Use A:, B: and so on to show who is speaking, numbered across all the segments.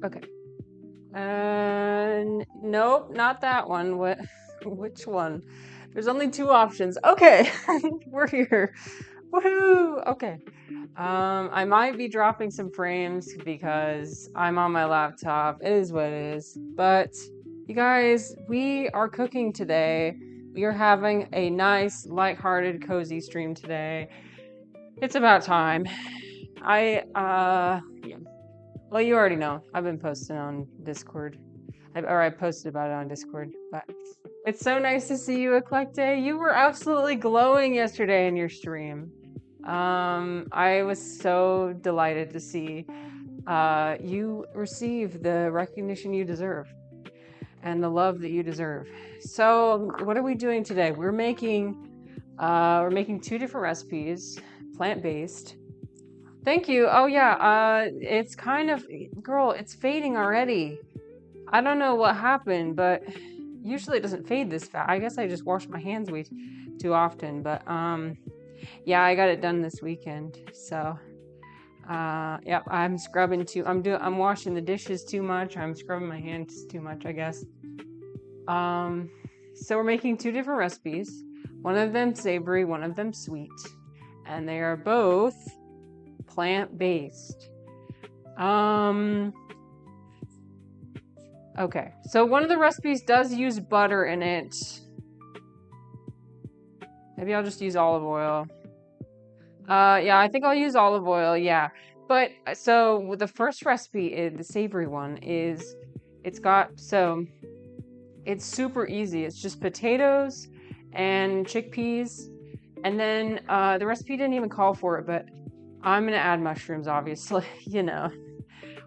A: Okay. Nope, not that one. What? Which one? There's only two options. Okay, we're here. Woohoo! Okay. I might be dropping some frames because I'm on my laptop. It is what it is. But you guys, we are cooking today. We are having a nice, lighthearted, cozy stream today. It's about time. Yeah. Well, you already know. I've been posting on Discord. I posted about it on Discord. But it's so nice to see you, Eclecte. You were absolutely glowing yesterday in your stream. I was so delighted to see you receive the recognition you deserve and the love that you deserve. So, what are we doing today? We're making two different recipes, plant-based. Thank you. Oh yeah, it's kind of, girl, it's fading already. I don't know what happened, but usually it doesn't fade this fast. I guess I just wash my hands way too often, but yeah, I got it done this weekend. So yep, I'm scrubbing too. I'm washing the dishes too much. I'm scrubbing my hands too much, I guess. So we're making two different recipes. One of them savory, one of them sweet, and they are both plant-based. Okay, so one of the recipes does use butter in it. Maybe I'll just use olive oil. Yeah, I think I'll use olive oil, yeah. But, so, the first recipe, the savory one, it's super easy. It's just potatoes and chickpeas. And then, the recipe didn't even call for it, but I'm gonna add mushrooms, obviously, you know.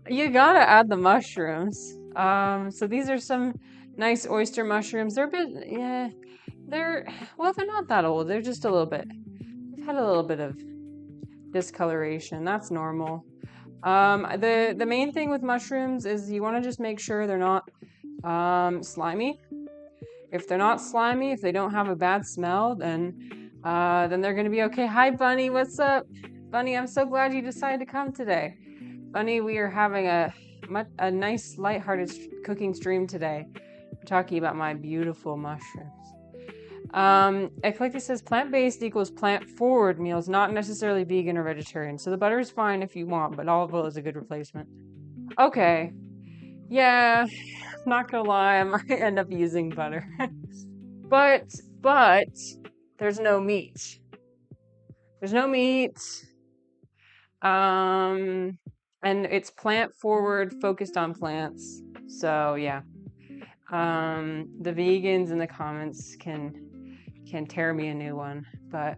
A: You gotta add the mushrooms. So these are some nice oyster mushrooms. They're a bit, yeah, they're not that old. They're just a little bit, they've had a little bit of discoloration. That's normal. The main thing with mushrooms is you want to just make sure they're not, slimy. If they're not slimy, if they don't have a bad smell, then they're gonna be okay. Hi, Bunny, what's up? Bunny, I'm so glad you decided to come today. Bunny, we are having a nice, lighthearted cooking stream today. We're talking about my beautiful mushrooms. Eclectic says plant-based equals plant-forward meals, not necessarily vegan or vegetarian. So the butter is fine if you want, but olive oil is a good replacement. Okay. Yeah, not gonna lie, I might end up using butter. but there's no meat. There's no meat. And it's plant-forward, focused on plants. So yeah. The vegans in the comments can tear me a new one, but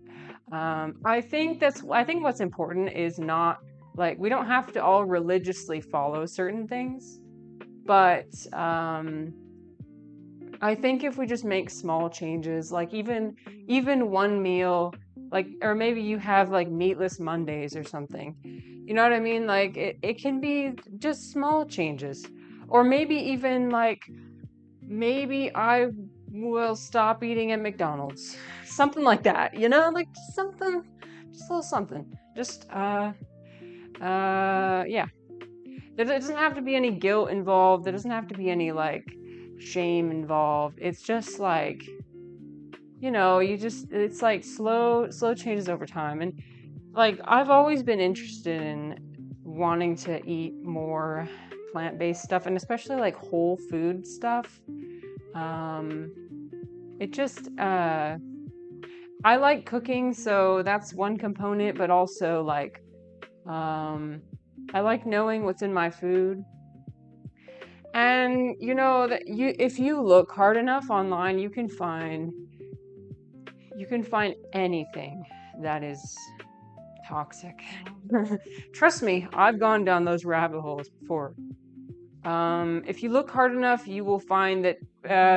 A: I think what's important is not, like, we don't have to all religiously follow certain things, but I think if we just make small changes, like even one meal, like, or maybe you have like meatless Mondays or something, you know what I mean? Like it can be just small changes, or maybe even like, maybe I will stop eating at McDonald's. Something like that, you know? Like something, just a little something. Just, yeah. There doesn't have to be any guilt involved. There doesn't have to be any, like, shame involved. It's just like, you know, it's like slow changes over time. And, like, I've always been interested in wanting to eat more plant-based stuff, and especially, like, whole food stuff. It just, I like cooking, so that's one component, but also, like, I like knowing what's in my food. And, you know, that if you look hard enough online, you can find anything that is toxic. Trust me, I've gone down those rabbit holes before. If you look hard enough, you will find that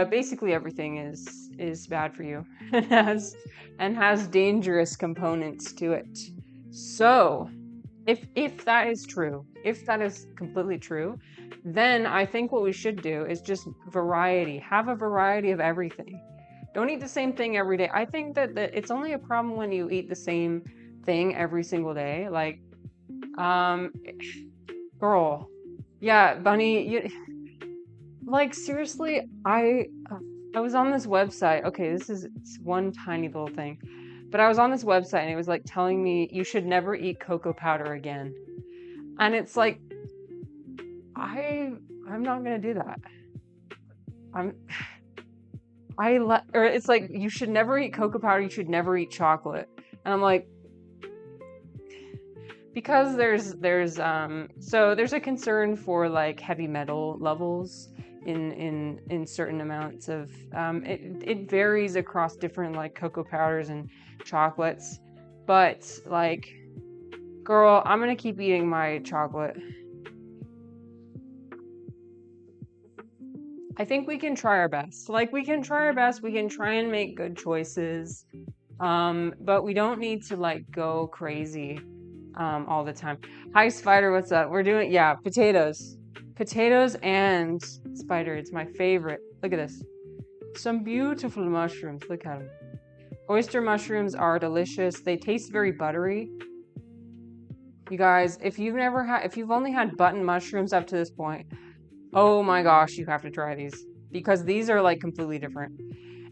A: basically everything is bad for you and has dangerous components to it. So, if that is true, if that is completely true, then I think what we should do is just variety. Have a variety of everything. Don't eat the same thing every day. I think that it's only a problem when you eat the same thing every single day. Like, Girl. Yeah, Bunny, like seriously, I was on this website. Okay, this is it's one tiny little thing. But I was on this website and it was like telling me you should never eat cocoa powder again. And it's like I I'm not gonna do that. I'm or it's like you should never eat cocoa powder, you should never eat chocolate. And I'm like, because there's a concern for like heavy metal levels in certain amounts of it varies across different like cocoa powders and chocolates, but like, girl, I'm gonna keep eating my chocolate. I think we can try our best. Like, we can try our best. We can try and make good choices. But we don't need to like go crazy all the time. Hi, Spider, what's up? We're doing, yeah, potatoes. Potatoes and Spider, it's my favorite. Look at this. Some beautiful mushrooms. Look at them. Oyster mushrooms are delicious. They taste very buttery. You guys, if you've only had button mushrooms up to this point, oh my gosh, you have to try these because these are like completely different.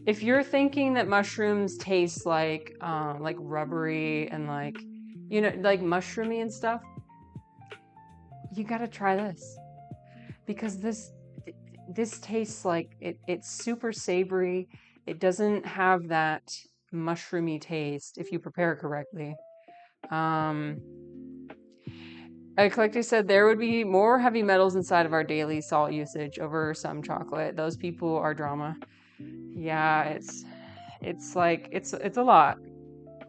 A: If you're thinking that mushrooms taste like rubbery and like, you know, like mushroomy and stuff, you gotta try this because this tastes like it's super savory. It doesn't have that mushroomy taste if you prepare it correctly. Eclectic said there would be more heavy metals inside of our daily salt usage over some chocolate. Those people are drama. Yeah, it's like it's a lot.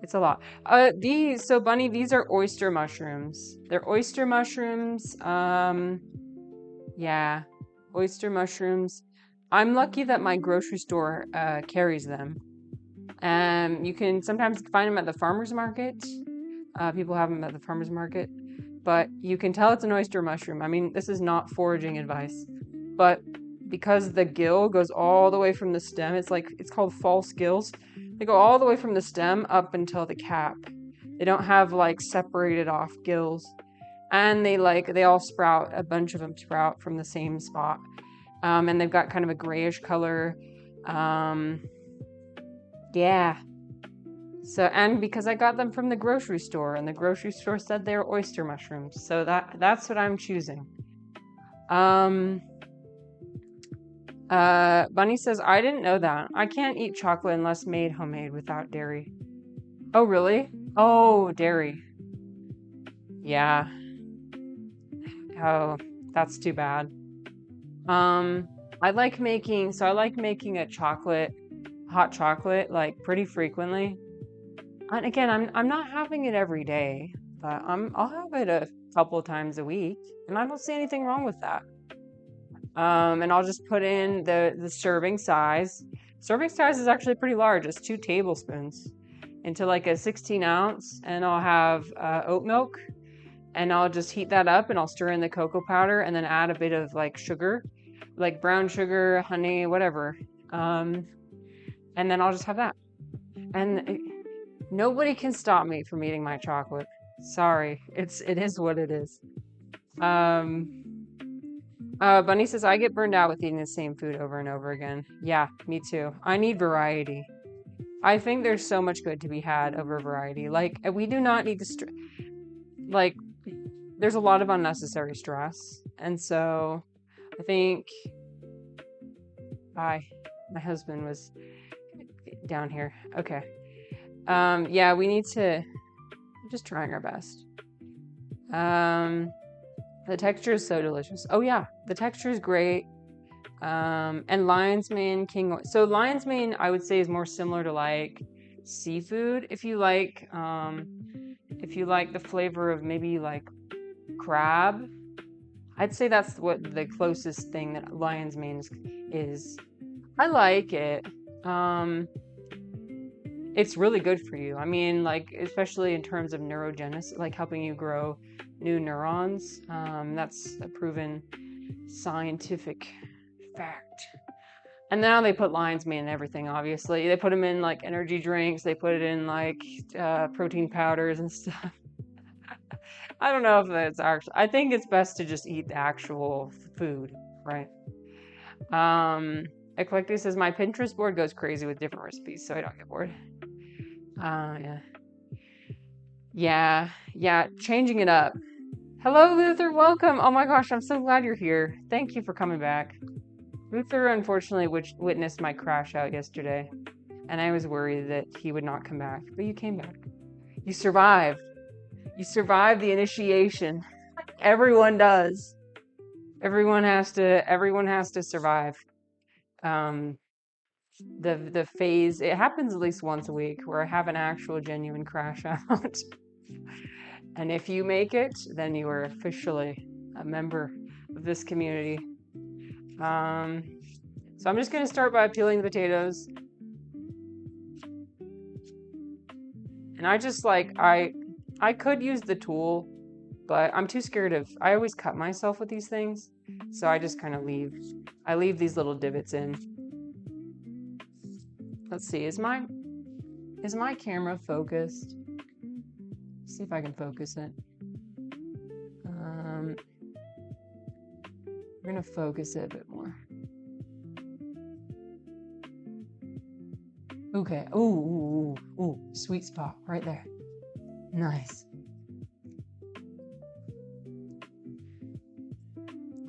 A: It's a lot. So Bunny, these are oyster mushrooms. They're oyster mushrooms. Yeah, oyster mushrooms. I'm lucky that my grocery store carries them. You can sometimes find them at the farmer's market. People have them at the farmer's market, but you can tell it's an oyster mushroom. I mean, this is not foraging advice, but because the gill goes all the way from the stem, it's called false gills. They go all the way from the stem up until the cap. They don't have like separated off gills, and they all sprout. A bunch of them sprout from the same spot, and they've got kind of a grayish color. Yeah. So, and because I got them from the grocery store, and the grocery store said they were oyster mushrooms, so that's what I'm choosing. Bunny says, I didn't know that. I can't eat chocolate unless made homemade without dairy. Oh, really? Oh, dairy. Yeah. Oh, that's too bad. I like making a hot chocolate, like pretty frequently. And again, I'm not having it every day, but I'll have it a couple times a week, and I don't see anything wrong with that. And I'll just put in the serving size. Serving size is actually pretty large. It's 2 tablespoons into like a 16 ounce, and I'll have oat milk, and I'll just heat that up, and I'll stir in the cocoa powder, and then add a bit of like sugar, like brown sugar, honey, whatever. And then I'll just have that. And nobody can stop me from eating my chocolate. Sorry, it is what it is. Bunny says, I get burned out with eating the same food over and over again. Yeah, me too. I need variety. I think there's so much good to be had over variety. Like, we do not need to, like, there's a lot of unnecessary stress. And so, I think, my husband was down here. Okay. Yeah, we need to, just trying our best. The texture is so delicious. Oh yeah, the texture is great. And lion's mane, so lion's mane, I would say, is more similar to like seafood. If you like the flavor of maybe like crab, I'd say that's what the closest thing that lion's mane is. I like it. It's really good for you. I mean, like, especially in terms of neurogenesis, like helping you grow new neurons. That's a proven scientific fact. And now they put lion's mane in everything, obviously. They put them in like energy drinks, they put it in like protein powders and stuff. I don't know if that's actually. I think it's best to just eat the actual food, right? Um, Eclectic says my Pinterest board goes crazy with different recipes, so I don't get bored. Yeah, yeah. Changing it up. Hello, Luther. Welcome. Oh my gosh, I'm so glad you're here. Thank you for coming back. Luther unfortunately witnessed my crash out yesterday, and I was worried that he would not come back. But you came back. You survived. You survived the initiation. Everyone does. Everyone has to survive. Um, the phase, it happens at least once a week where I have an actual genuine crash out. And if you make it, then you are officially a member of this community. So I'm just going to start by peeling the potatoes. And I just I could use the tool, but I'm too scared I always cut myself with these things. So I just kind of leave these little divots in. Let's see, is my camera focused? Let's see if I can focus it. We're gonna focus it a bit more. Okay. Ooh, sweet spot right there. Nice.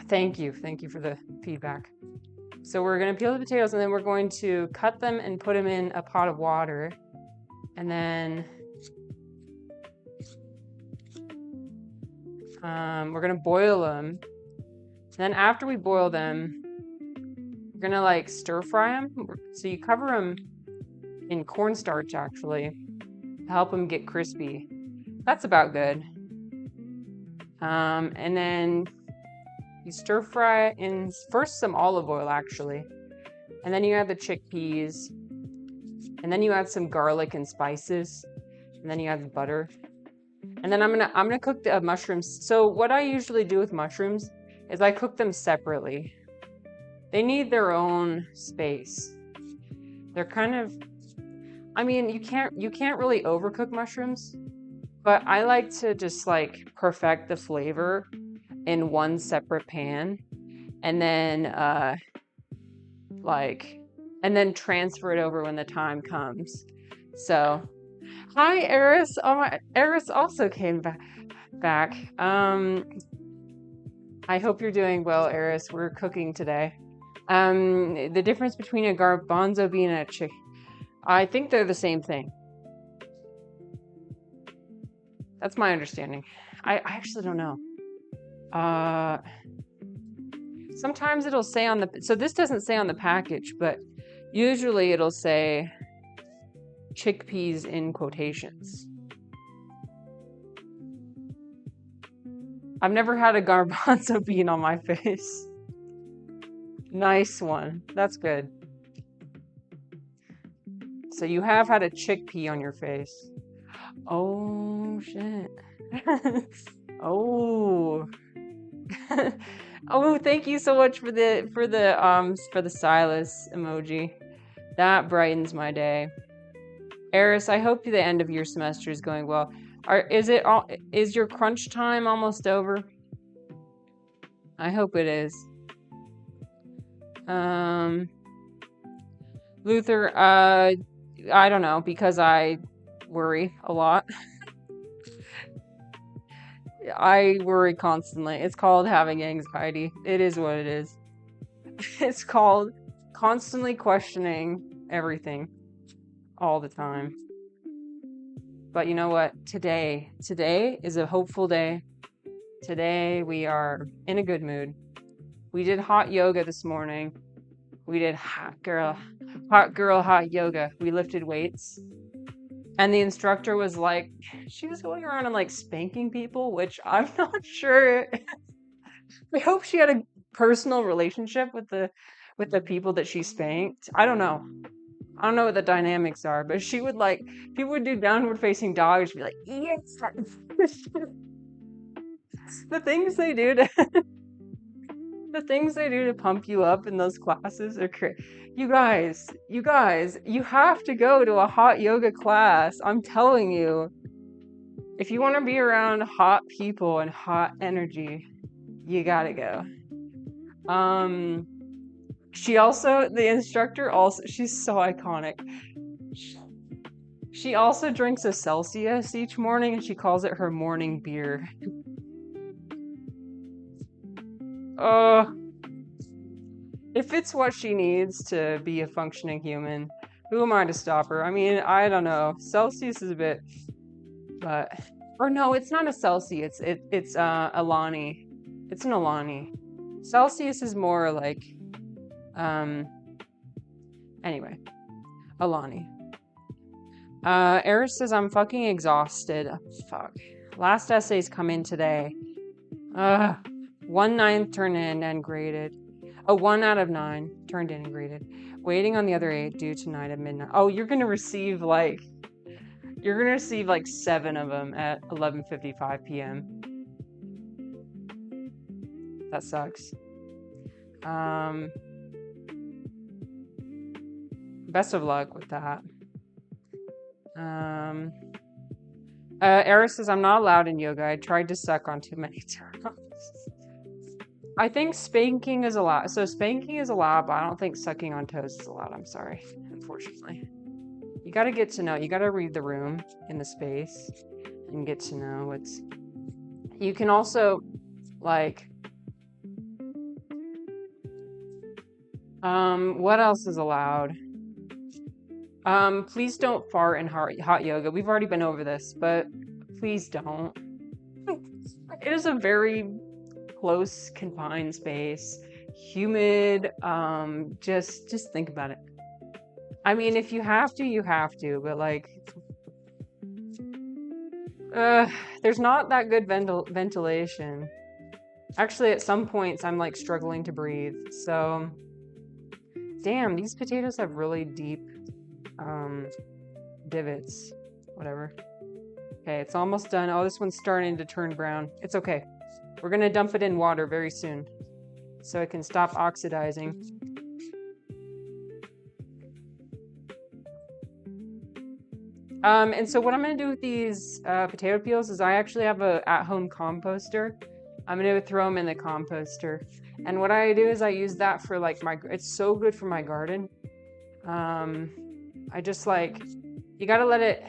A: Thank you for the feedback. So we're going to peel the potatoes and then we're going to cut them and put them in a pot of water. And then we're going to boil them. And then after we boil them, we're going to stir fry them. So you cover them in cornstarch actually to help them get crispy. That's about good. And then you stir fry in first some olive oil actually, and then you add the chickpeas, and then you add some garlic and spices, and then you add the butter, and then I'm gonna cook the mushrooms. So what I usually do with mushrooms is I cook them separately. They need their own space. They're kind of, I mean, you can't really overcook mushrooms, but I like to just perfect the flavor in one separate pan, and then and then transfer it over when the time comes. So hi Eris. Oh my, Eris also came back. I hope you're doing well, Eris. We're cooking today. The difference between a garbanzo bean and a chick, I think they're the same thing. That's my understanding. I actually don't know. Sometimes it'll say on so this doesn't say on the package, but usually it'll say chickpeas in quotations. I've never had a garbanzo bean on my face. Nice one. That's good. So you have had a chickpea on your face. Oh shit. Oh. Oh, thank you so much for the stylus emoji. That brightens my day. Eris, I hope the end of your semester is going well. Is your crunch time almost over? I hope it is. Luther, I don't know, because I worry a lot. I worry constantly. It's called having anxiety. It is what it is. It's called constantly questioning everything all the time. But you know what? Today is a hopeful day. Today we are in a good mood. We did hot yoga this morning. We did hot girl hot yoga. We lifted weights. And the instructor was she was going around and spanking people, which I'm not sure. I hope she had a personal relationship with the people that she spanked. I don't know. I don't know what the dynamics are, but she would people would do downward facing dog. She'd be like, yes. The things they do to pump you up in those classes are crazy. You guys, you have to go to a hot yoga class. I'm telling you, If you want to be around hot people and hot energy, you gotta go. She also, the instructor also, she's so iconic. She also drinks a Celsius each morning and she calls it her morning beer. If it's what she needs to be a functioning human, who am I to stop her? I mean, I don't know. Celsius is a bit, but, or no, it's not a Celsius. It's Alani. It's an Alani. Celsius is more like, anyway, Alani. Eris says, I'm fucking exhausted. Oh, fuck. Last essays come in today. 1/9 turned in and graded. 1 out of 9 turned in and graded. Waiting on the other 8 due tonight at midnight. Oh, you're gonna receive like 7 of them at 11:55 p.m. That sucks. Best of luck with that. Eris says, I'm not allowed in yoga. I tried to suck on too many times. I think spanking is allowed. So spanking is allowed, but I don't think sucking on toes is allowed. I'm sorry, unfortunately. You got to get to know. You got to read the room in the space and get to know what's. You can also, like, what else is allowed? Please don't fart in hot yoga. We've already been over this, but please don't. It is a very close, confined space, humid. Just think about it. I mean, if you have to, you have to, but like, there's not that good ventilation. Actually, at some points, I'm like struggling to breathe. So, damn, these potatoes have really deep divots. Whatever. Okay, it's almost done. Oh, this one's starting to turn brown. It's okay. We're gonna dump it in water very soon so it can stop oxidizing. And so what I'm gonna do with these potato peels is I actually have a at-home composter. I'm gonna throw them in the composter. And what I do is I use that for like it's so good for my garden. I just like, you gotta let it,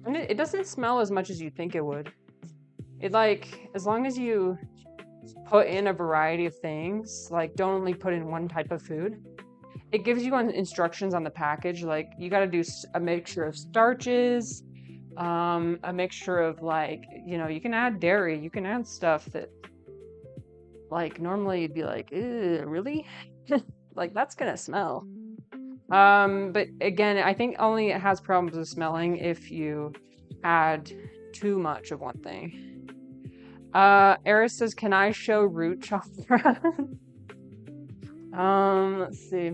A: and it doesn't smell as much as you think it would. It like, as long as you put in a variety of things, like don't only put in one type of food, it gives you instructions on the package. Like you gotta do a mixture of starches, a mixture of like, you know, you can add dairy, you can add stuff that like normally you'd be like, ew, really? Like that's gonna smell. But again, I think only it has problems with smelling if you add too much of one thing. Eris says, can I show root chakra? Let's see.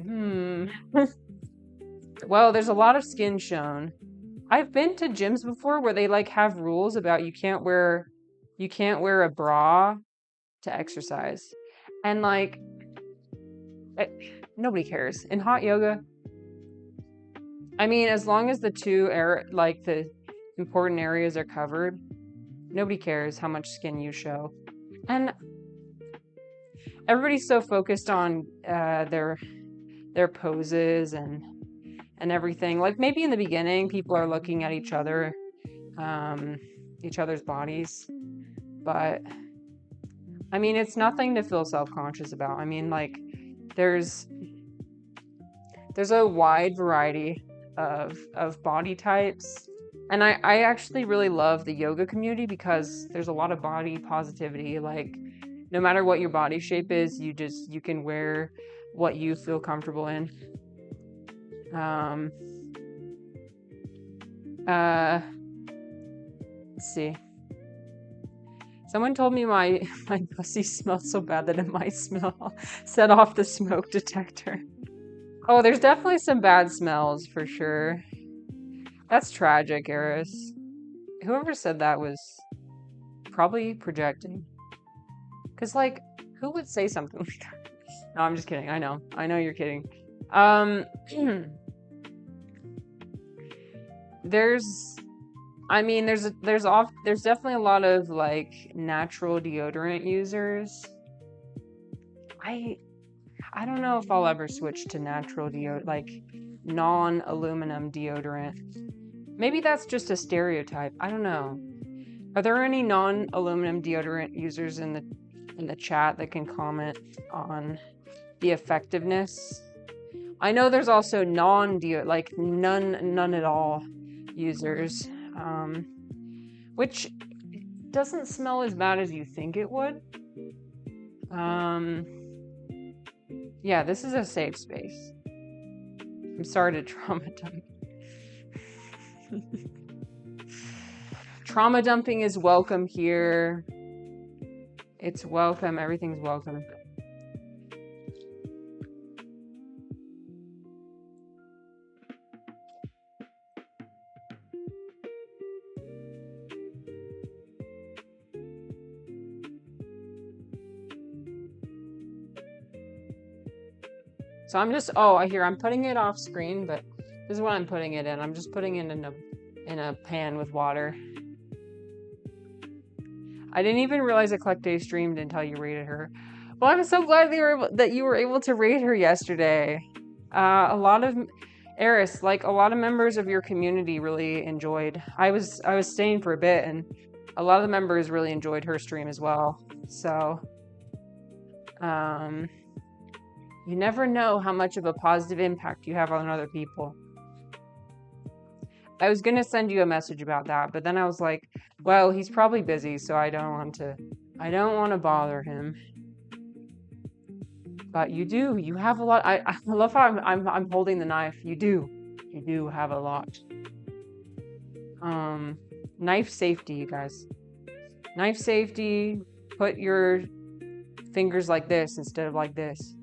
A: Well, there's a lot of skin shown. I've been to gyms before where they like have rules about you can't wear a bra to exercise. And like nobody cares. In hot yoga, I mean, as long as the the important areas are covered, nobody cares how much skin you show. And everybody's so focused on their poses and everything. Like maybe in the beginning, people are looking at each other's bodies, but I mean, it's nothing to feel self-conscious about. I mean, like there's a wide variety of body types. And I actually really love the yoga community because there's a lot of body positivity. Like no matter what your body shape is, you can wear what you feel comfortable in. Let's see. Someone told me my pussy smells so bad that it might set off the smoke detector. Oh, there's definitely some bad smells for sure. That's tragic, Eris. Whoever said that was probably projecting. Because, like, who would say something like that? No, I'm just kidding. I know you're kidding. There's I mean, there's definitely a lot of like natural deodorant users. I I don't know if I'll ever switch to natural deodorant, like non-aluminum deodorant. Maybe that's just a stereotype. I don't know. Are there any non-aluminum deodorant users in the chat that can comment on the effectiveness? I know there's also non-deo, like none at all users, which doesn't smell as bad as you think it would. Yeah, this is a safe space. I'm sorry to trauma dump. Trauma dumping is welcome here. It's welcome. Everything's welcome. So I'm putting it off screen, but this is what I'm putting it in. I'm just putting it in a pan with water. I didn't even realize that Collecte streamed until you rated her. Well, I'm so glad that you were able to rate her yesterday. A lot of Eris, like a lot of members of your community really enjoyed. I was staying for a bit, and a lot of the members really enjoyed her stream as well. So, you never know how much of a positive impact you have on other people. I was gonna send you a message about that, but then I was like, well, he's probably busy, so I don't want to bother him. But you have a lot. I love how I'm holding the knife. You do have a lot. Knife safety, you guys. Knife safety. Put your fingers like this instead of like this.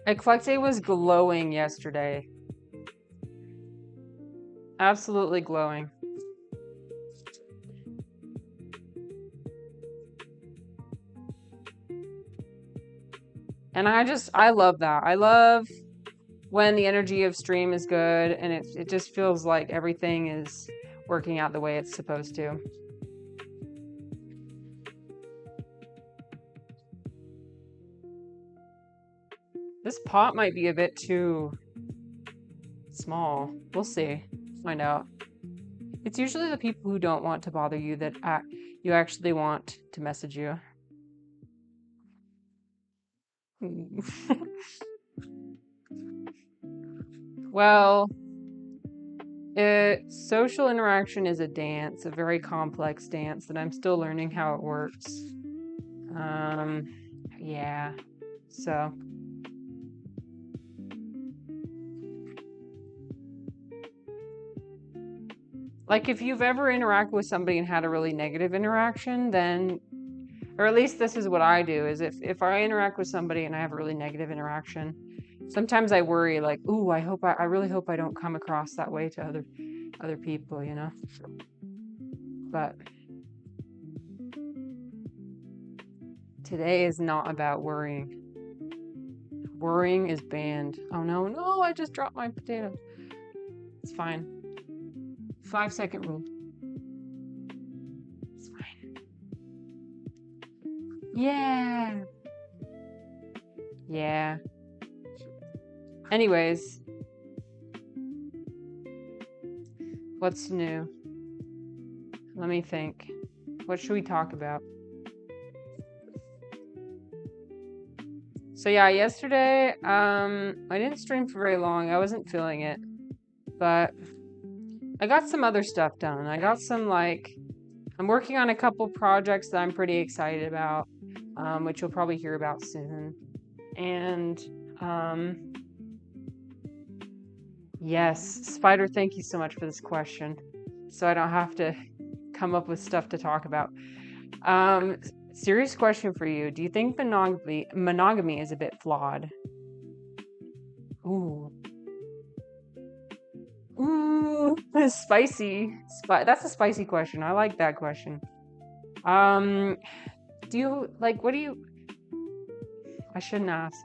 A: Eclecte was glowing yesterday. Absolutely glowing. And I love that. I love when the energy of stream is good and it just feels like everything is working out the way it's supposed to. This pot might be a bit too small. We'll see. Find out. It's usually the people who don't want to bother you that you actually want to message you. Well, social interaction is a dance, a very complex dance that I'm still learning how it works. Yeah. So. Like if you've ever interacted with somebody and had a really negative interaction, then, or at least this is what I do, is if I interact with somebody and I have a really negative interaction, sometimes I worry like, ooh, I really hope I don't come across that way to other people, you know? But today is not about worrying. Worrying is banned. Oh no, I just dropped my potato. It's fine. 5-second rule. It's fine. Yeah. Yeah. Anyways. What's new? Let me think. What should we talk about? So yeah, yesterday, I didn't stream for very long. I wasn't feeling it. But I got some other stuff done. I got some I'm working on a couple projects that I'm pretty excited about, which you'll probably hear about soon. And yes, Spider, thank you so much for this question. So I don't have to come up with stuff to talk about. Serious question for you. Do you think monogamy is a bit flawed? Ooh, spicy. That's a spicy question. I like that question. I shouldn't ask.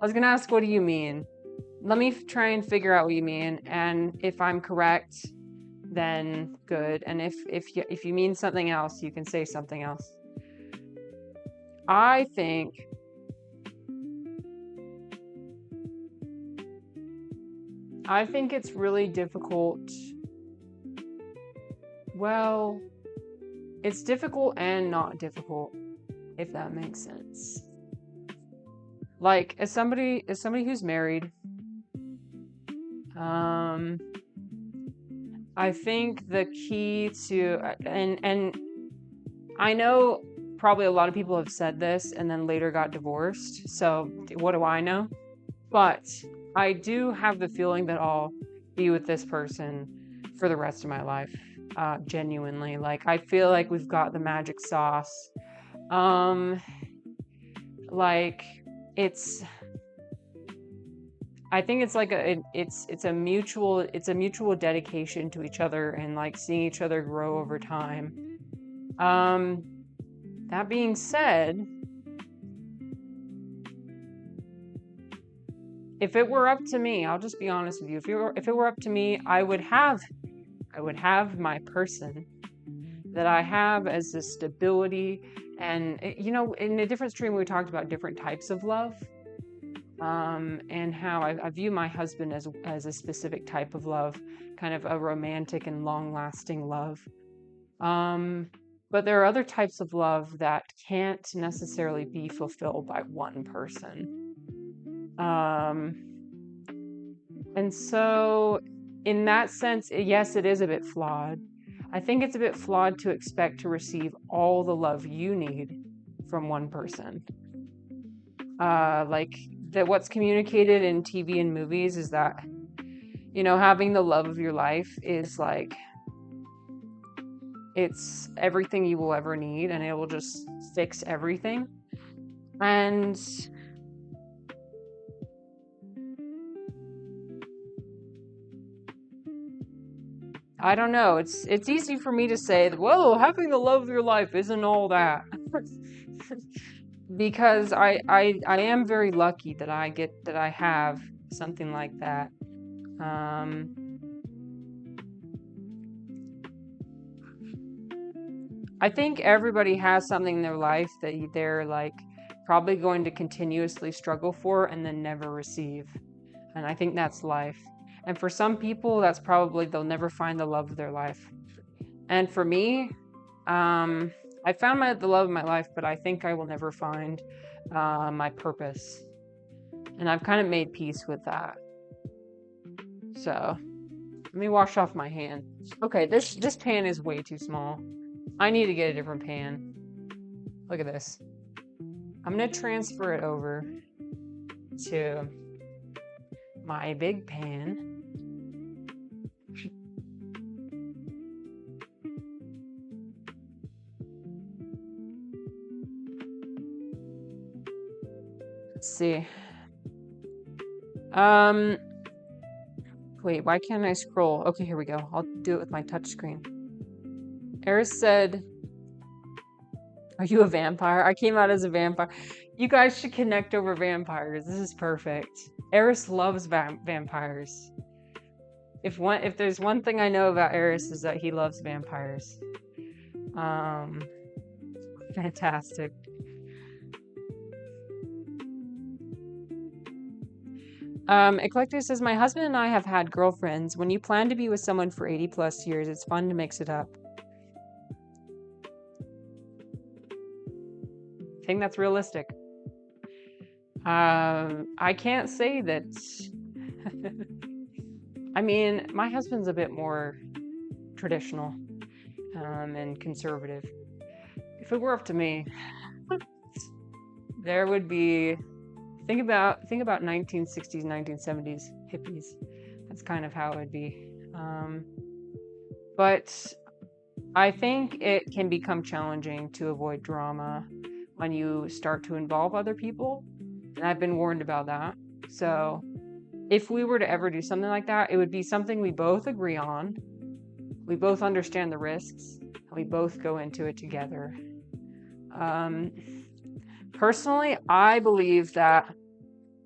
A: I was gonna ask, what do you mean? Let me try and figure out what you mean, and if I'm correct, then good. And if you mean something else, you can say something else. I think it's really difficult. Well, it's difficult and not difficult, if that makes sense. Like, as somebody who's married, I think the key to, and I know probably a lot of people have said this and then later got divorced, so what do I know? But I do have the feeling that I'll be with this person for the rest of my life, genuinely. Like, I feel like we've got the magic sauce. Like, I think it's like it's a mutual dedication to each other and like seeing each other grow over time. That being said, if it were up to me, I'll just be honest with you. If it were up to me, I would have my person that I have as a stability. And in a different stream, we talked about different types of love. And how I view my husband as a specific type of love, kind of a romantic and long-lasting love. But there are other types of love that can't necessarily be fulfilled by one person. And so in that sense, yes, it is a bit flawed. I think it's a bit flawed to expect to receive all the love you need from one person. Like, that what's communicated in TV and movies is that, having the love of your life is like, it's everything you will ever need and it will just fix everything. And I don't know, it's easy for me to say that, well, having the love of your life isn't all that. Because I am very lucky that I have something like that. I think everybody has something in their life that they're like probably going to continuously struggle for and then never receive. And I think that's life. And for some people, that's probably they'll never find the love of their life. And for me, I found the love of my life, but I think I will never find my purpose. And I've kind of made peace with that. So let me wash off my hand. Okay, this pan is way too small. I need to get a different pan. Look at this. I'm going to transfer it over to my big pan. Let's see. Wait, why can't I scroll? Okay, here we go. I'll do it with my touch screen. Eris said, are you a vampire? I came out as a vampire. You guys should connect over vampires. This is perfect. Eris loves vampires. If there's one thing I know about Eris is that he loves vampires. Fantastic. Eclectic says, my husband and I have had girlfriends. When you plan to be with someone for 80 plus years, it's fun to mix it up. I think that's realistic. I can't say that. I mean, my husband's a bit more traditional and conservative. If it were up to me, there would be. Think about 1960s, 1970s hippies. That's kind of how it would be. But I think it can become challenging to avoid drama when you start to involve other people. And I've been warned about that. So if we were to ever do something like that, it would be something we both agree on. We both understand the risks. And we both go into it together. Personally, I believe that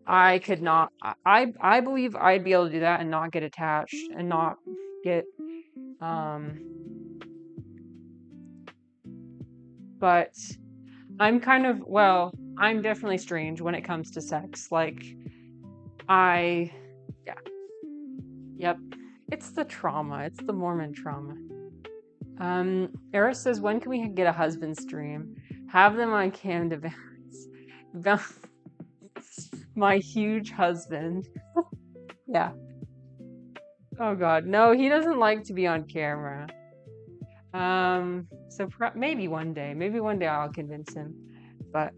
A: I could not. I believe I'd be able to do that and not get attached and not get but I'm kind of, well, I'm definitely strange when it comes to sex. Like I yeah, yep. It's the trauma. It's the Mormon trauma. Eris says, when can we get a husband stream? Have them on cam to balance my huge husband. Yeah. Oh God, no, he doesn't like to be on camera. So maybe one day I'll convince him. But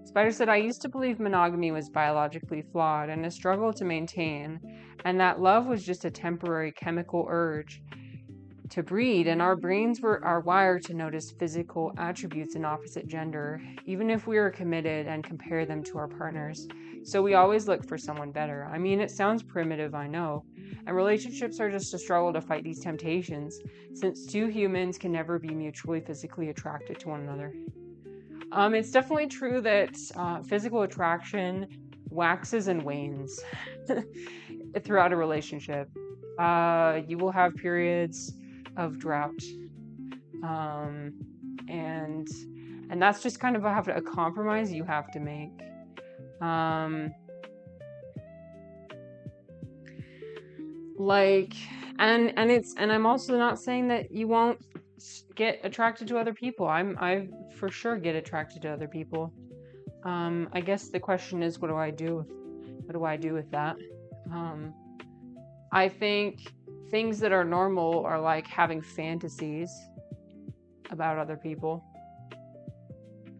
A: Spider said, I used to believe monogamy was biologically flawed and a struggle to maintain, and that love was just a temporary chemical urge to breed, and our brains are wired to notice physical attributes in opposite gender, even if we are committed and compare them to our partners. So we always look for someone better. I mean, it sounds primitive, I know. And relationships are just a struggle to fight these temptations, since two humans can never be mutually physically attracted to one another. It's definitely true that physical attraction waxes and wanes throughout a relationship. You will have periods of drought, and that's just kind of a compromise you have to make. And I'm also not saying that you won't get attracted to other people. I for sure get attracted to other people. I guess the question is, what do I do? What do I do with that? I think things that are normal are like having fantasies about other people.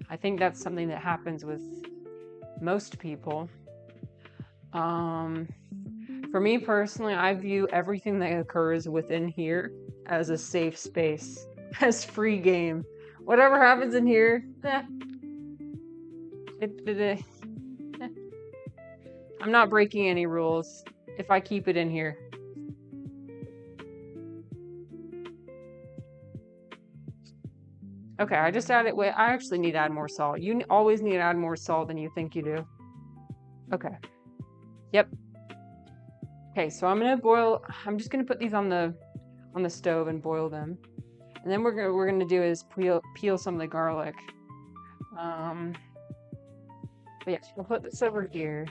A: I think that's something that happens with most people. For me personally, I view everything that occurs within here as a safe space, as free game. Whatever happens in here, I'm not breaking any rules if I keep it in here. Okay, I just added. Wait, I actually need to add more salt. You always need to add more salt than you think you do. Okay. Yep. Okay, so I'm just gonna put these on the stove and boil them, and then we're gonna do is peel some of the garlic. But yeah, I'll put this over here.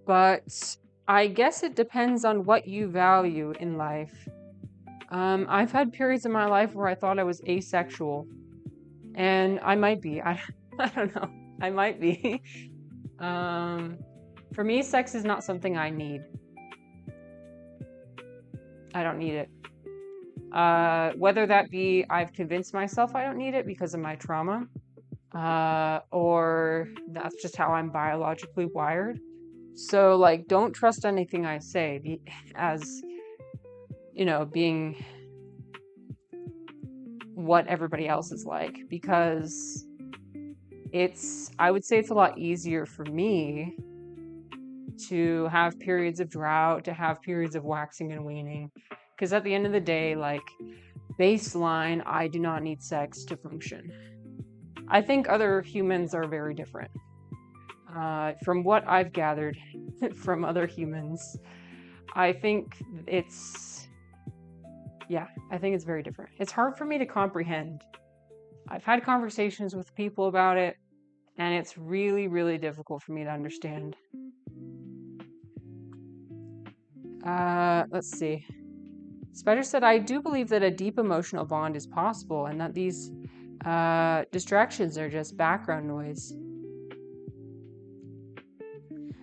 A: But I guess it depends on what you value in life. I've had periods in my life where I thought I was asexual, and I might be. I don't know. I might be. For me, sex is not something I need. I don't need it. Whether that be I've convinced myself I don't need it because of my trauma, or that's just how I'm biologically wired. So, like, don't trust anything I say as, being what everybody else is like, because I would say it's a lot easier for me to have periods of drought, to have periods of waxing and waning, because at the end of the day, like, baseline, I do not need sex to function. I think other humans are very different. From what I've gathered from other humans, I think it's very different. It's hard for me to comprehend. I've had conversations with people about it, and it's really, really difficult for me to understand. Let's see. Spider said, I do believe that a deep emotional bond is possible, and that these distractions are just background noise.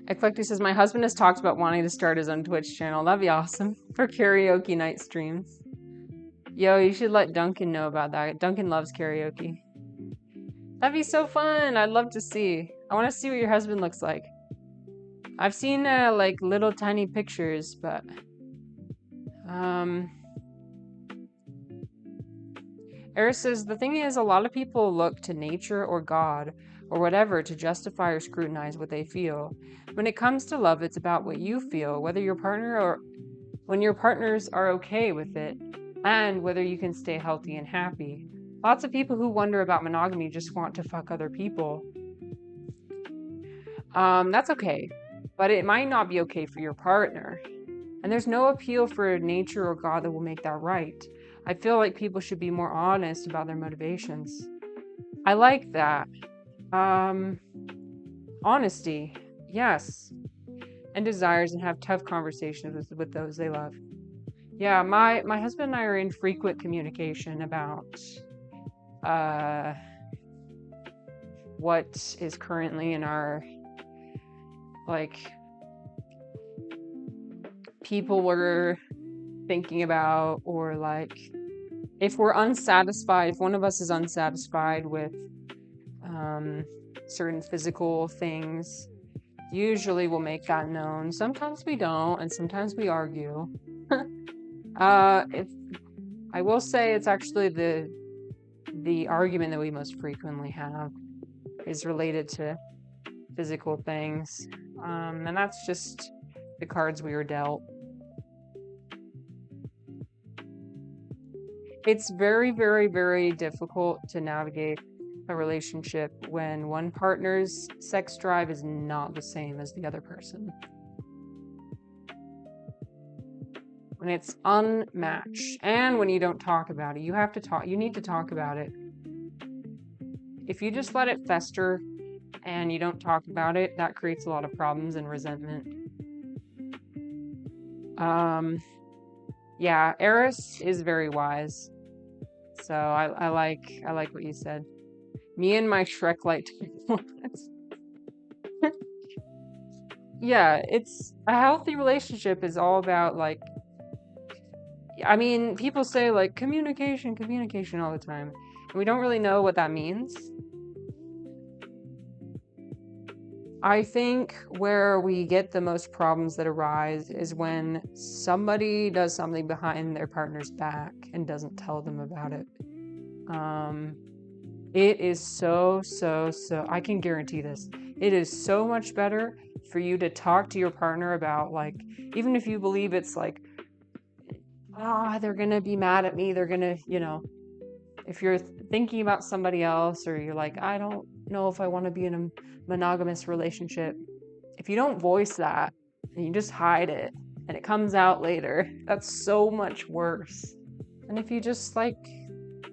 A: Eclectic says, my husband has talked about wanting to start his own Twitch channel. That'd be awesome for karaoke night streams. Yo, you should let Duncan know about that. Duncan loves karaoke. That'd be so fun. I'd love to see. I want to see what your husband looks like. I've seen like little tiny pictures, but Eris says, the thing is, a lot of people look to nature or God or whatever to justify or scrutinize what they feel. When it comes to love, it's about what you feel, whether your partner or when your partners are okay with it, and whether you can stay healthy and happy. Lots of people who wonder about monogamy just want to fuck other people. That's okay, but it might not be okay for your partner. And there's no appeal for nature or God that will make that right. I feel like people should be more honest about their motivations. I like that. Um, Honesty, yes, and desires, and have tough conversations with those they love. Yeah, my husband and I are in frequent communication about uh, what is currently in our, like, people we're thinking about, or like if we're unsatisfied, if one of us is unsatisfied with certain physical things, usually we'll make that known. Sometimes we don't, and sometimes we argue. If I will say, it's actually the argument that we most frequently have is related to physical things, and that's just the cards we were dealt. It's very, very, very difficult to navigate a relationship when one partner's sex drive is not the same as the other person. When it's unmatched, and when you don't talk about it. You need to talk about it. If you just let it fester and you don't talk about it, that creates a lot of problems and resentment. Yeah, Eris is very wise. So I like what you said. Me and my Shrek light. Yeah, it's a healthy relationship is all about, like, I mean, people say like communication all the time, and we don't really know what that means. I think where we get the most problems that arise is when somebody does something behind their partner's back and doesn't tell them about it. It is so, I can guarantee this. It is so much better for you to talk to your partner about, like, even if you believe it's like, they're gonna be mad at me, they're gonna, if you're thinking about somebody else, or you're like, I don't know if I want to be in a monogamous relationship, if you don't voice that and you just hide it and it comes out later, that's so much worse than if you just, like,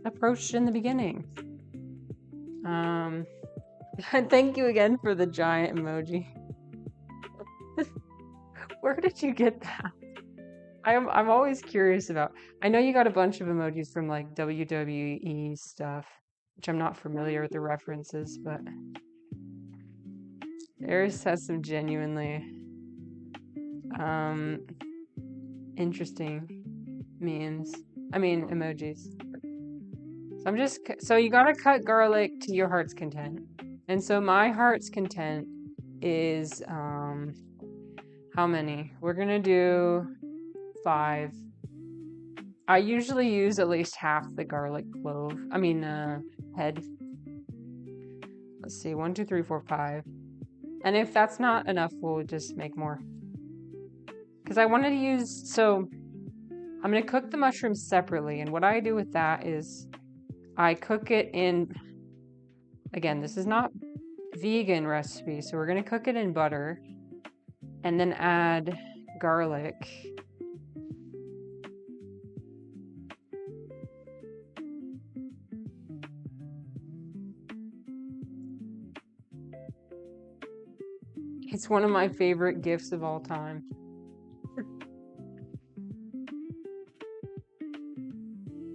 A: approached in the beginning. Thank you again for the giant emoji. Where did you get that? I'm always curious about. I know you got a bunch of emojis from, like, WWE stuff, which I'm not familiar with the references, but Eris has some genuinely interesting memes. I mean, emojis. So you gotta cut garlic to your heart's content. And so my heart's content is, how many? We're gonna do 5. I usually use at least half the garlic head. Let's see, 1, 2, 3, 4, 5. And if that's not enough, we'll just make more. Because I wanted to use, so I'm going to cook the mushrooms separately. And what I do with that is I cook it in, again, this is not vegan recipe, so we're going to cook it in butter and then add garlic. It's one of my favorite gifts of all time.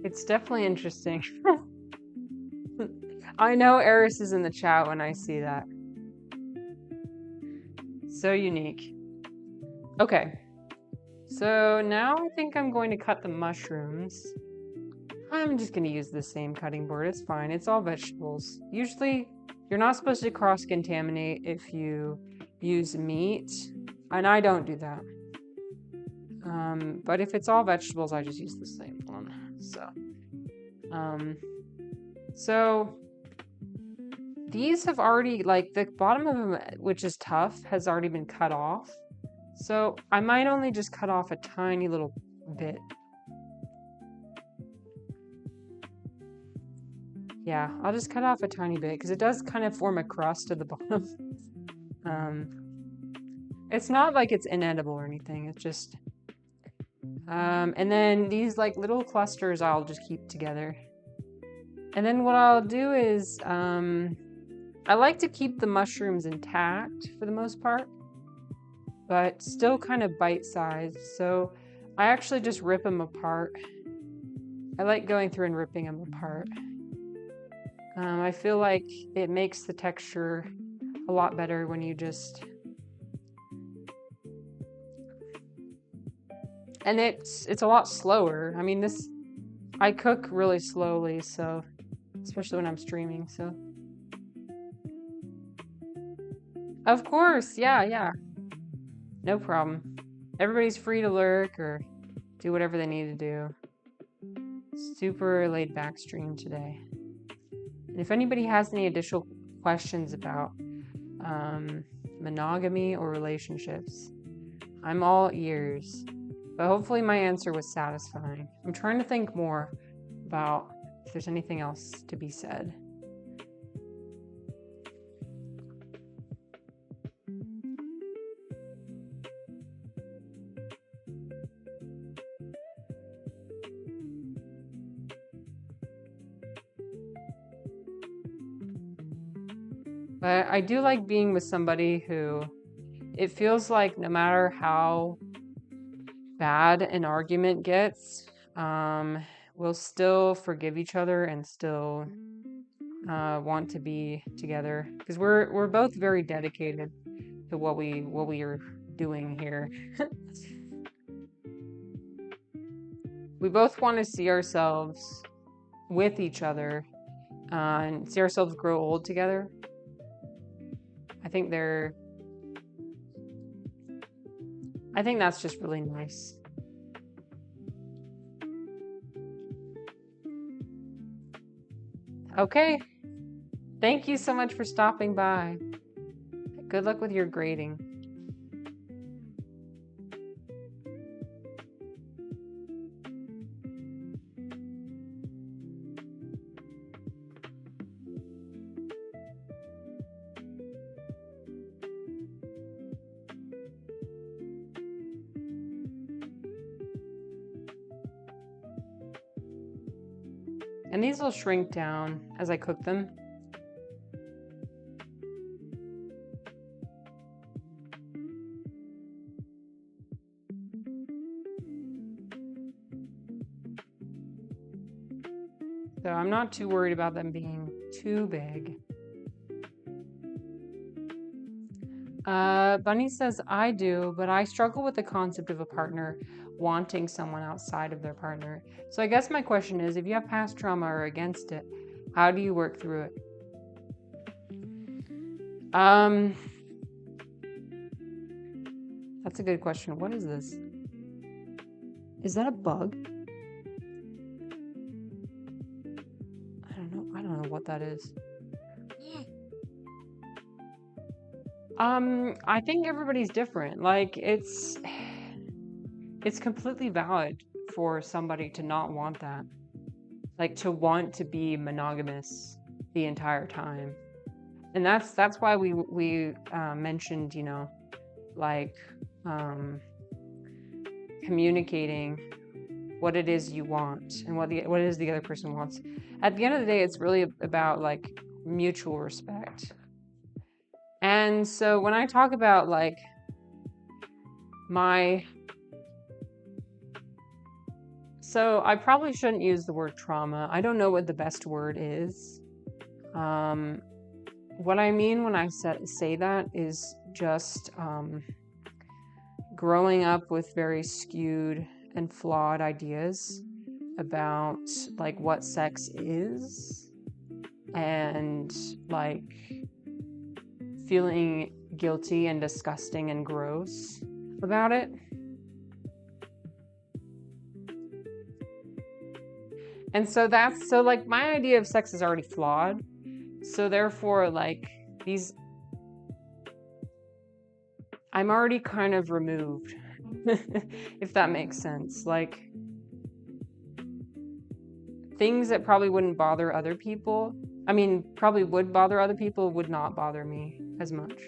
A: It's definitely interesting. I know Eris is in the chat when I see that. So unique. Okay. So now I think I'm going to cut the mushrooms. I'm just going to use the same cutting board. It's fine. It's all vegetables. Usually, you're not supposed to cross-contaminate if you use meat, and I don't do that. But if it's all vegetables, I just use the same one. So these have already, like, the bottom of them, which is tough, has already been cut off. So I might only just cut off a tiny little bit. Yeah, I'll just cut off a tiny bit because it does kind of form a crust at the bottom. It's not like it's inedible or anything. It's just, and then these like little clusters I'll just keep together. And then what I'll do is, I like to keep the mushrooms intact for the most part, but still kind of bite-sized. So I actually just rip them apart. I like going through and ripping them apart. I feel like it makes the texture a lot better when you just... And it's a lot slower. I mean, I cook really slowly, so especially when I'm streaming, so. Of course, yeah. No problem. Everybody's free to lurk or do whatever they need to do. Super laid back stream today. And if anybody has any additional questions about monogamy or relationships, I'm all ears. But hopefully my answer was satisfying. I'm trying to think more about if there's anything else to be said. But I do like being with somebody who it feels like no matter how bad an argument gets, we'll still forgive each other and still want to be together because we're both very dedicated to what we are doing here. We both want to see ourselves with each other and see ourselves grow old together. I think that's just really nice. Okay. Thank you so much for stopping by. Good luck with your grading. And these will shrink down as I cook them. So I'm not too worried about them being too big. Bunny says, I do, but I struggle with the concept of a partner wanting someone outside of their partner. So I guess my question is, if you have past trauma or against it, how do you work through it? That's a good question. What is this? Is that a bug? I don't know what that is. I think everybody's different. Like it's completely valid for somebody to not want that. Like to want to be monogamous the entire time. And that's why we mentioned, like communicating what it is you want and what it is the other person wants. At the end of the day, it's really about like mutual respect. And so when I talk about like so I probably shouldn't use the word trauma. I don't know what the best word is. What I mean when I say that is just growing up with very skewed and flawed ideas about like what sex is and like feeling guilty and disgusting and gross about it. And so like my idea of sex is already flawed. So therefore like I'm already kind of removed, if that makes sense. Like things that probably wouldn't bother other people, probably would bother other people, would not bother me as much.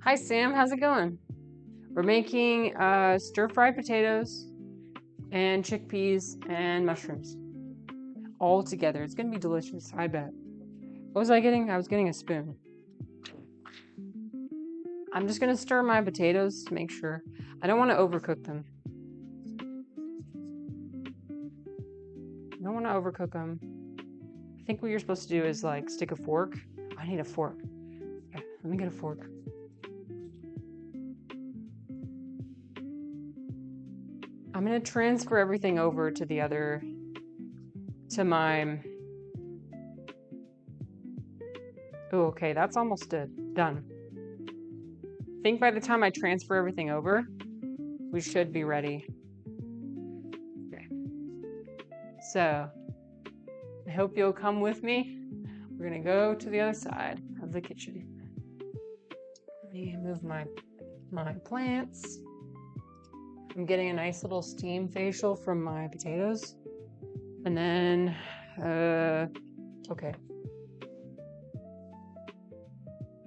A: Hi, Sam. How's it going? We're making stir-fried potatoes and chickpeas and mushrooms all together. It's going to be delicious, I bet. What was I getting? I was getting a spoon. I'm just going to stir my potatoes to make sure. I don't want to overcook them. I don't want to overcook them. I think what you're supposed to do is like stick a fork. I need a fork. Okay, let me get a fork. I'm going to transfer everything over to the other, to my, oh, okay, that's almost done. I think by the time I transfer everything over, we should be ready. Okay. So, I hope you'll come with me. We're going to go to the other side of the kitchen. Let me move my plants. I'm getting a nice little steam facial from my potatoes. And then, okay.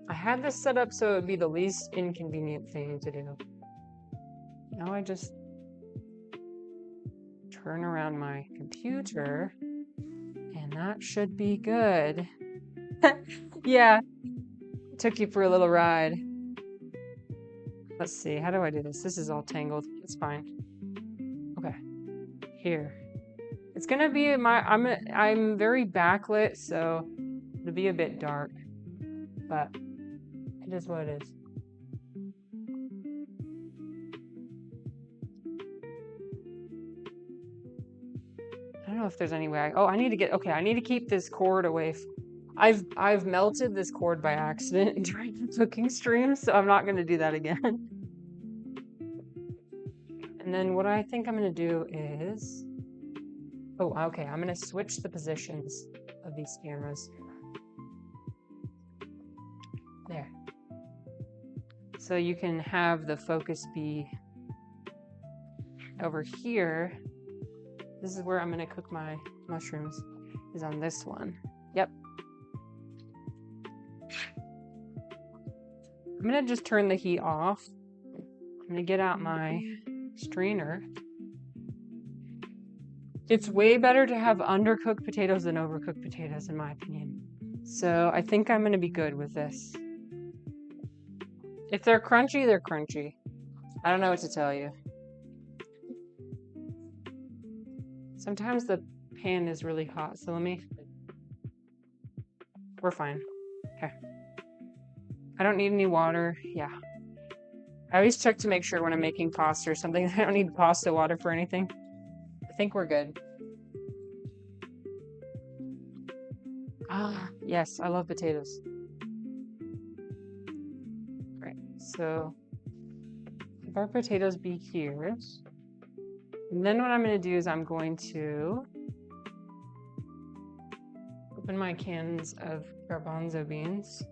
A: I had this set up so it would be the least inconvenient thing to do. Now I just turn around my computer and that should be good. Yeah, took you for a little ride. Let's see, how do I do this? This is all tangled. It's fine. Okay, here. It's gonna be I'm very backlit, so it'll be a bit dark, but it is what it is. I don't know if there's any way I need to keep this cord away. I've melted this cord by accident during the cooking stream, so I'm not gonna do that again. And then what I think I'm gonna do is, I'm gonna switch the positions of these cameras. There. So you can have the focus be over here. This is where I'm gonna cook my mushrooms, is on this one. Yep. I'm gonna just turn the heat off. I'm gonna get out my strainer. It's way better to have undercooked potatoes than overcooked potatoes, in my opinion. So I think I'm gonna be good with this. If they're crunchy, they're crunchy. I don't know what to tell you. Sometimes the pan is really hot, so we're fine. Okay. I don't need any water. Yeah. I always check to make sure when I'm making pasta or something, I don't need pasta water for anything. I think we're good. Ah, yes, I love potatoes. Right, so if our potatoes be here, and then what I'm going to do is I'm going to open my cans of garbanzo beans.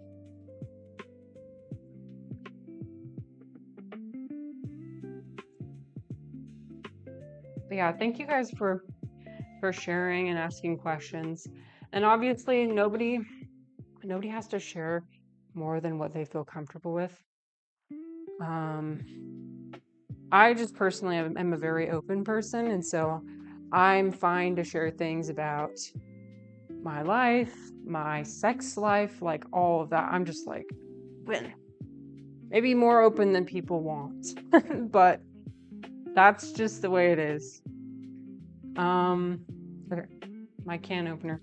A: But yeah, thank you guys for sharing and asking questions. And obviously nobody has to share more than what they feel comfortable with. I just personally am a very open person, and so I'm fine to share things about my life, my sex life, like all of that. I'm just like, maybe more open than people want, but that's just the way it is. Okay, my can opener.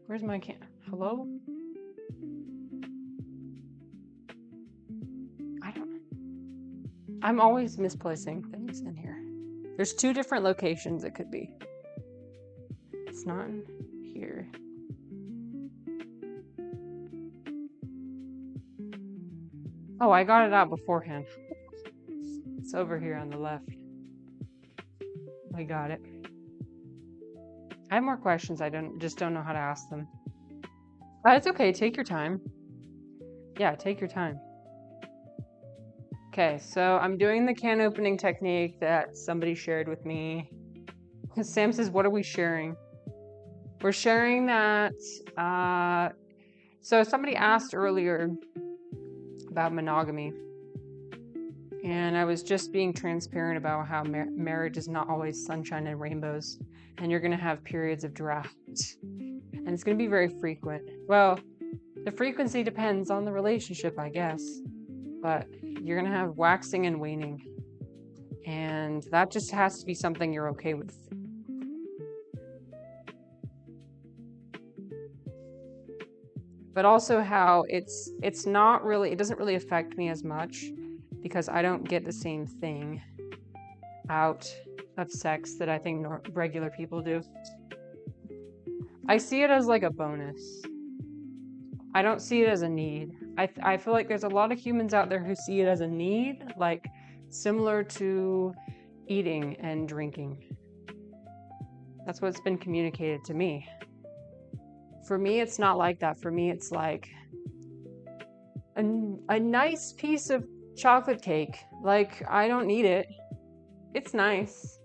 A: Where's my can? Hello? I'm always misplacing things in here. There's 2 different locations it could be. It's not in here. Oh, I got it out beforehand. It's over here on the left. I got it. I have more questions. I just don't know how to ask them. It's okay. Take your time. Yeah, take your time. Okay, so I'm doing the can opening technique that somebody shared with me. Sam says, what are we sharing? We're sharing that, so somebody asked earlier about monogamy. And I was just being transparent about how marriage is not always sunshine and rainbows. And you're going to have periods of drought. And it's going to be very frequent. Well, the frequency depends on the relationship, I guess. But you're going to have waxing and waning. And that just has to be something you're okay with. But also how it's not really, it doesn't really affect me as much because I don't get the same thing out of sex that I think regular people do. I see it as like a bonus. I don't see it as a need. I feel like there's a lot of humans out there who see it as a need, like similar to eating and drinking. That's what's been communicated to me. For me, it's not like that. For me, it's like a nice piece of chocolate cake. Like, I don't need it. It's nice.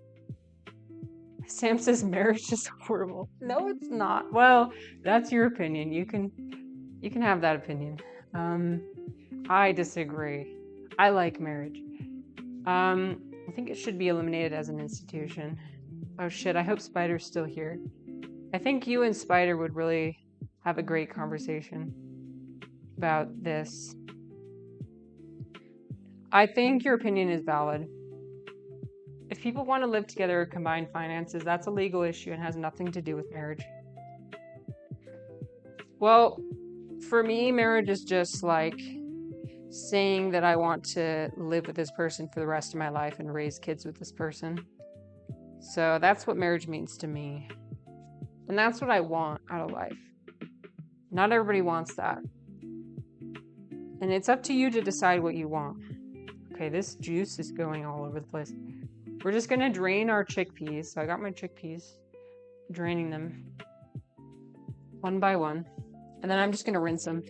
A: Sam says marriage is horrible. No, it's not. Well, that's your opinion. You can have that opinion. I disagree. I like marriage. I think it should be eliminated as an institution. Oh shit, I hope Spider's still here. I think you and Spider would really have a great conversation about this. I think your opinion is valid. If people want to live together or combine finances, that's a legal issue and has nothing to do with marriage. Well, for me, marriage is just like saying that I want to live with this person for the rest of my life and raise kids with this person. So that's what marriage means to me. And that's what I want out of life. Not everybody wants that. And it's up to you to decide what you want. Okay, this juice is going all over the place. We're just going to drain our chickpeas. So I got my chickpeas, draining them one by one. And then I'm just going to rinse them.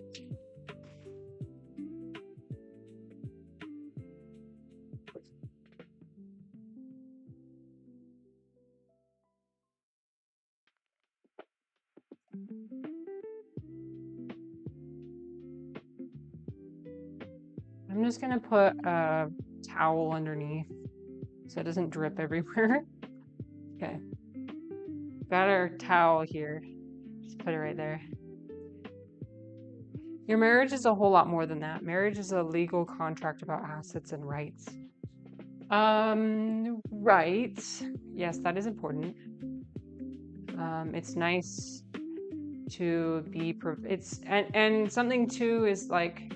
A: I'm just going to put a towel underneath so it doesn't drip everywhere. Okay. Got our towel here. Just put it right there. Your marriage is a whole lot more than that. Marriage is a legal contract about assets and rights. Rights. Yes, that is important. It's nice to be, and something too is like,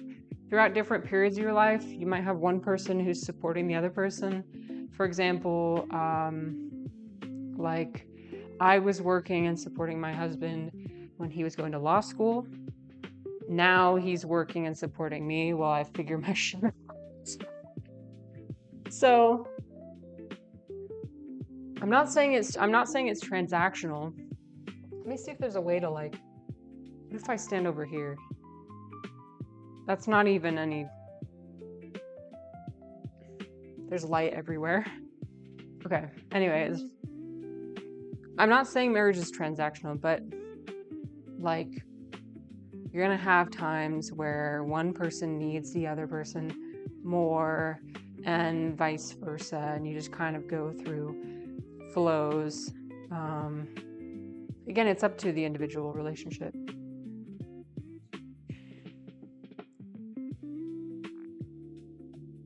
A: throughout different periods of your life, you might have one person who's supporting the other person. For example, like I was working and supporting my husband when he was going to law school. Now he's working and supporting me while I figure my shit out. So I'm not saying it's transactional. Let me see if there's a way to like, what if I stand over here? That's not even any, there's light everywhere. Okay, anyways, I'm not saying marriage is transactional, but like you're gonna have times where one person needs the other person more and vice versa, and you just kind of go through flows. Again, it's up to the individual relationship.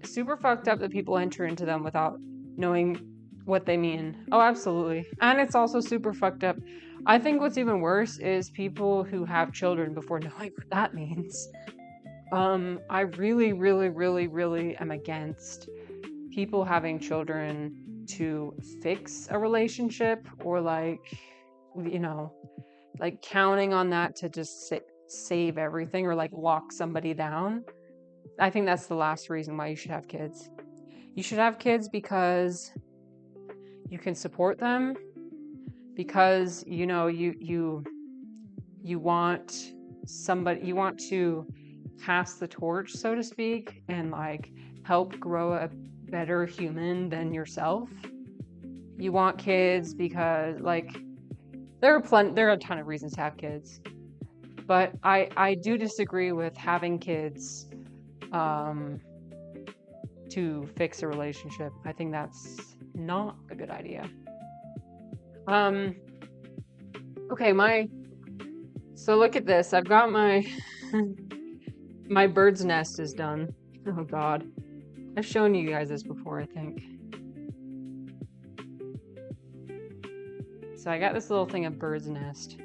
A: Super fucked up that people enter into them without knowing what they mean. Oh, absolutely. And it's also super fucked up. I think what's even worse is people who have children before knowing what that means. I really, really, really, really am against people having children to fix a relationship or like, you know, like counting on that to just save everything or like lock somebody down. I think that's the last reason why you should have kids. You should have kids because you can support them, because you know you want somebody, you want to pass the torch, so to speak, and like help grow a better human than yourself. You want kids because, like, there are a ton of reasons to have kids, but I do disagree with having kids to fix a relationship. I think that's not a good idea. Okay, so look at this. I've got my my bird's nest is done. Oh God. I've shown you guys this before, I think. So I got this little thing of bird's nest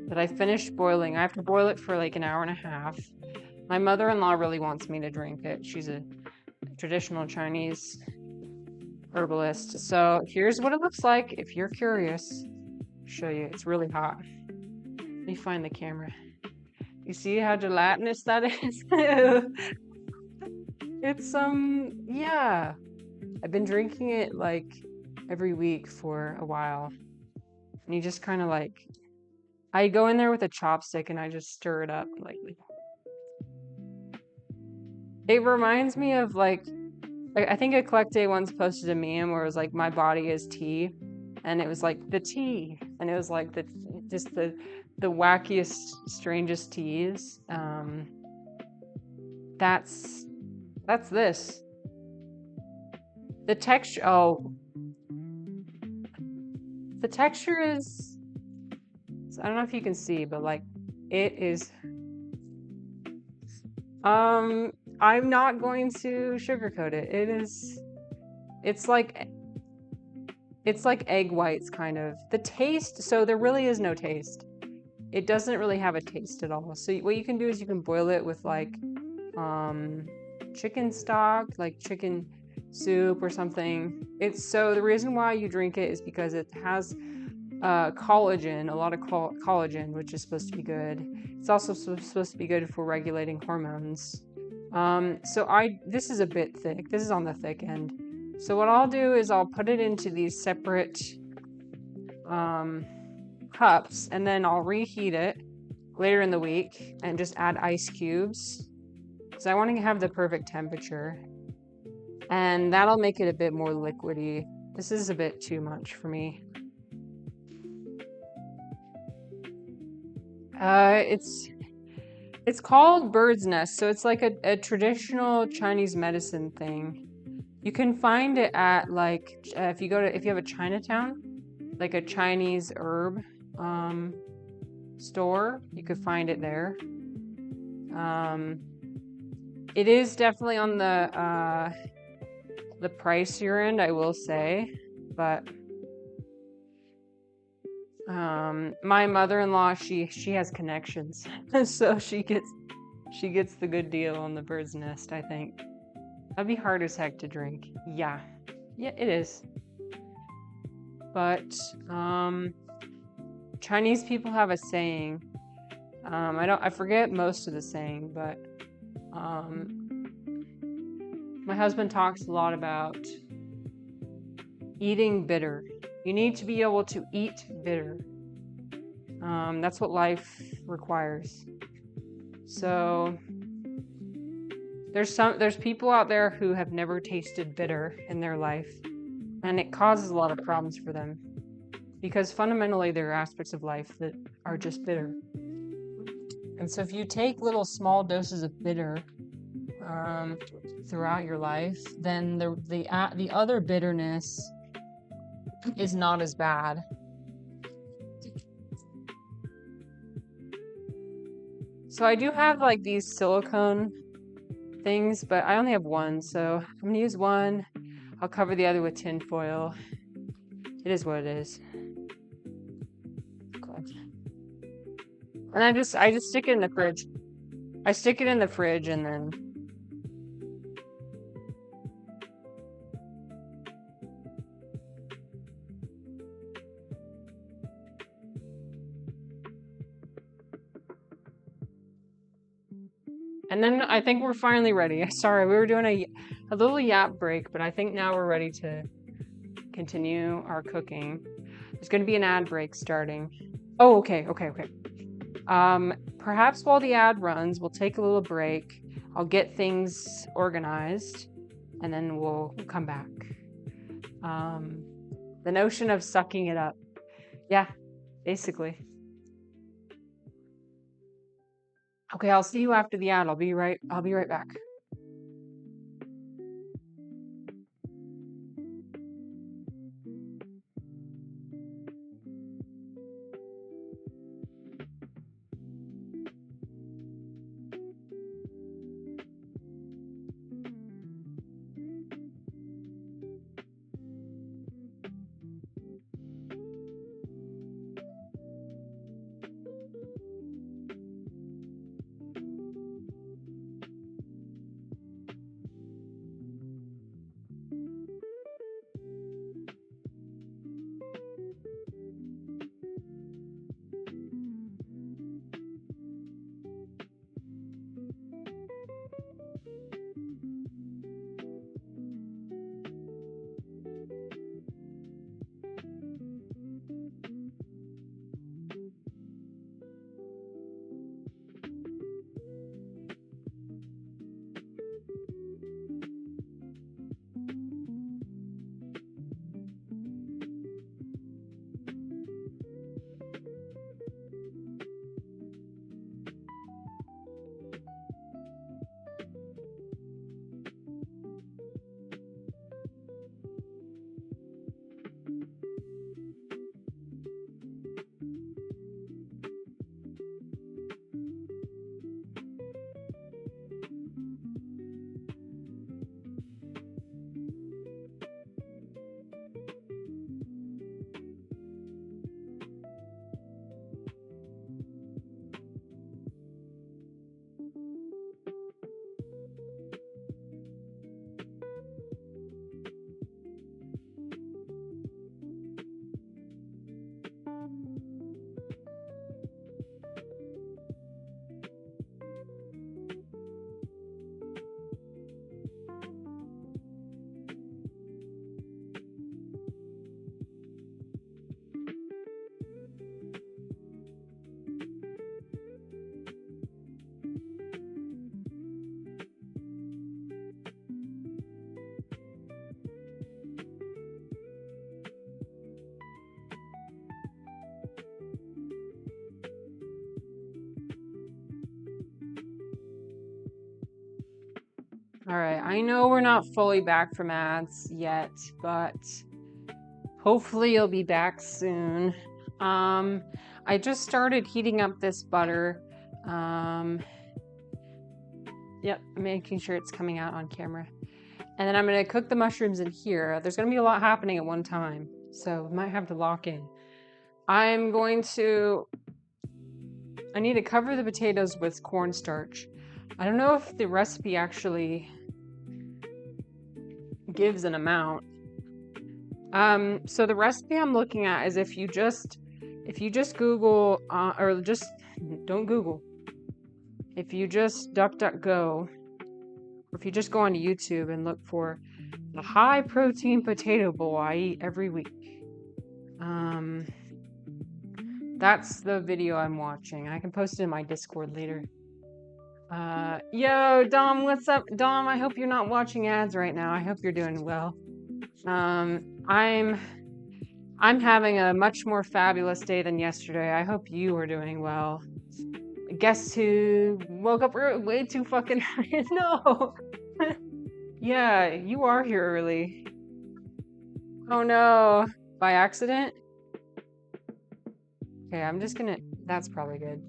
A: that I finished boiling. I have to boil it for like an hour and a half. My mother-in-law really wants me to drink it. She's a traditional Chinese herbalist. So here's what it looks like if you're curious. I'll show you. It's really hot. Let me find the camera. You see how gelatinous that is? It's yeah. I've been drinking it like every week for a while. And you just kind of like, I go in there with a chopstick and I just stir it up like. It reminds me of like, I think Eclecte once posted a meme where it was like, my body is tea, and it was like the tea, and it was like the wackiest, strangest teas. That's this. The texture. Oh, the texture is. I don't know if you can see, but like, it is. I'm not going to sugarcoat it. It's like egg whites kind of. The taste, so there really is no taste. It doesn't really have a taste at all. So what you can do is you can boil it with like chicken stock, like chicken soup or something. So the reason why you drink it is because it has collagen, a lot of collagen, which is supposed to be good. It's also supposed to be good for regulating hormones. This is a bit thick. This is on the thick end. So what I'll do is I'll put it into these separate cups, and then I'll reheat it later in the week and just add ice cubes. because I want to have the perfect temperature. And that'll make it a bit more liquidy. This is a bit too much for me. It's called bird's nest, so it's like a traditional Chinese medicine thing. You can find it at if you have a Chinatown, like a Chinese herb store, you could find it there. It is definitely on the pricier end, I will say, but my mother-in-law, she has connections, so she gets the good deal on the bird's nest, I think. That'd be hard as heck to drink. Yeah, it is. But Chinese people have a saying. I forget most of the saying, but my husband talks a lot about eating bitter. You need to be able to eat bitter. That's what life requires. So there's people out there who have never tasted bitter in their life, and it causes a lot of problems for them because fundamentally there are aspects of life that are just bitter. And so if you take little small doses of bitter throughout your life, then the other bitterness is not as bad. So I do have like these silicone things, but I only have one, so I'm gonna use one. I'll cover the other with tin foil. It is what it is. Okay. And I just stick it in the fridge. I stick it in the fridge and then I think we're finally ready. Sorry, we were doing a little yap break, but I think now we're ready to continue our cooking. There's going to be an ad break starting. Oh, okay. Perhaps while the ad runs, we'll take a little break. I'll get things organized, and then we'll come back. The notion of sucking it up. Yeah, basically. Okay, I'll see you after the ad. I'll be right back. All right, I know we're not fully back from ads yet, but hopefully you'll be back soon. I just started heating up this butter. Yep, making sure it's coming out on camera. And then I'm gonna cook the mushrooms in here. There's gonna be a lot happening at one time, so we might have to lock in. I need to cover the potatoes with cornstarch. I don't know if the recipe actually gives an amount. So the recipe I'm looking at is if you just Google, or just don't Google. If you just DuckDuckGo, or if you just go onto YouTube and look for the high protein potato bowl I eat every week. That's the video I'm watching. I can post it in my Discord later. Yo, Dom, what's up? Dom, I hope you're not watching ads right now. I hope you're doing well. I'm having a much more fabulous day than yesterday. I hope you are doing well. Guess who woke up way too fucking early? No. Yeah, you are here early. Oh no. By accident? Okay, I'm just gonna... That's probably good.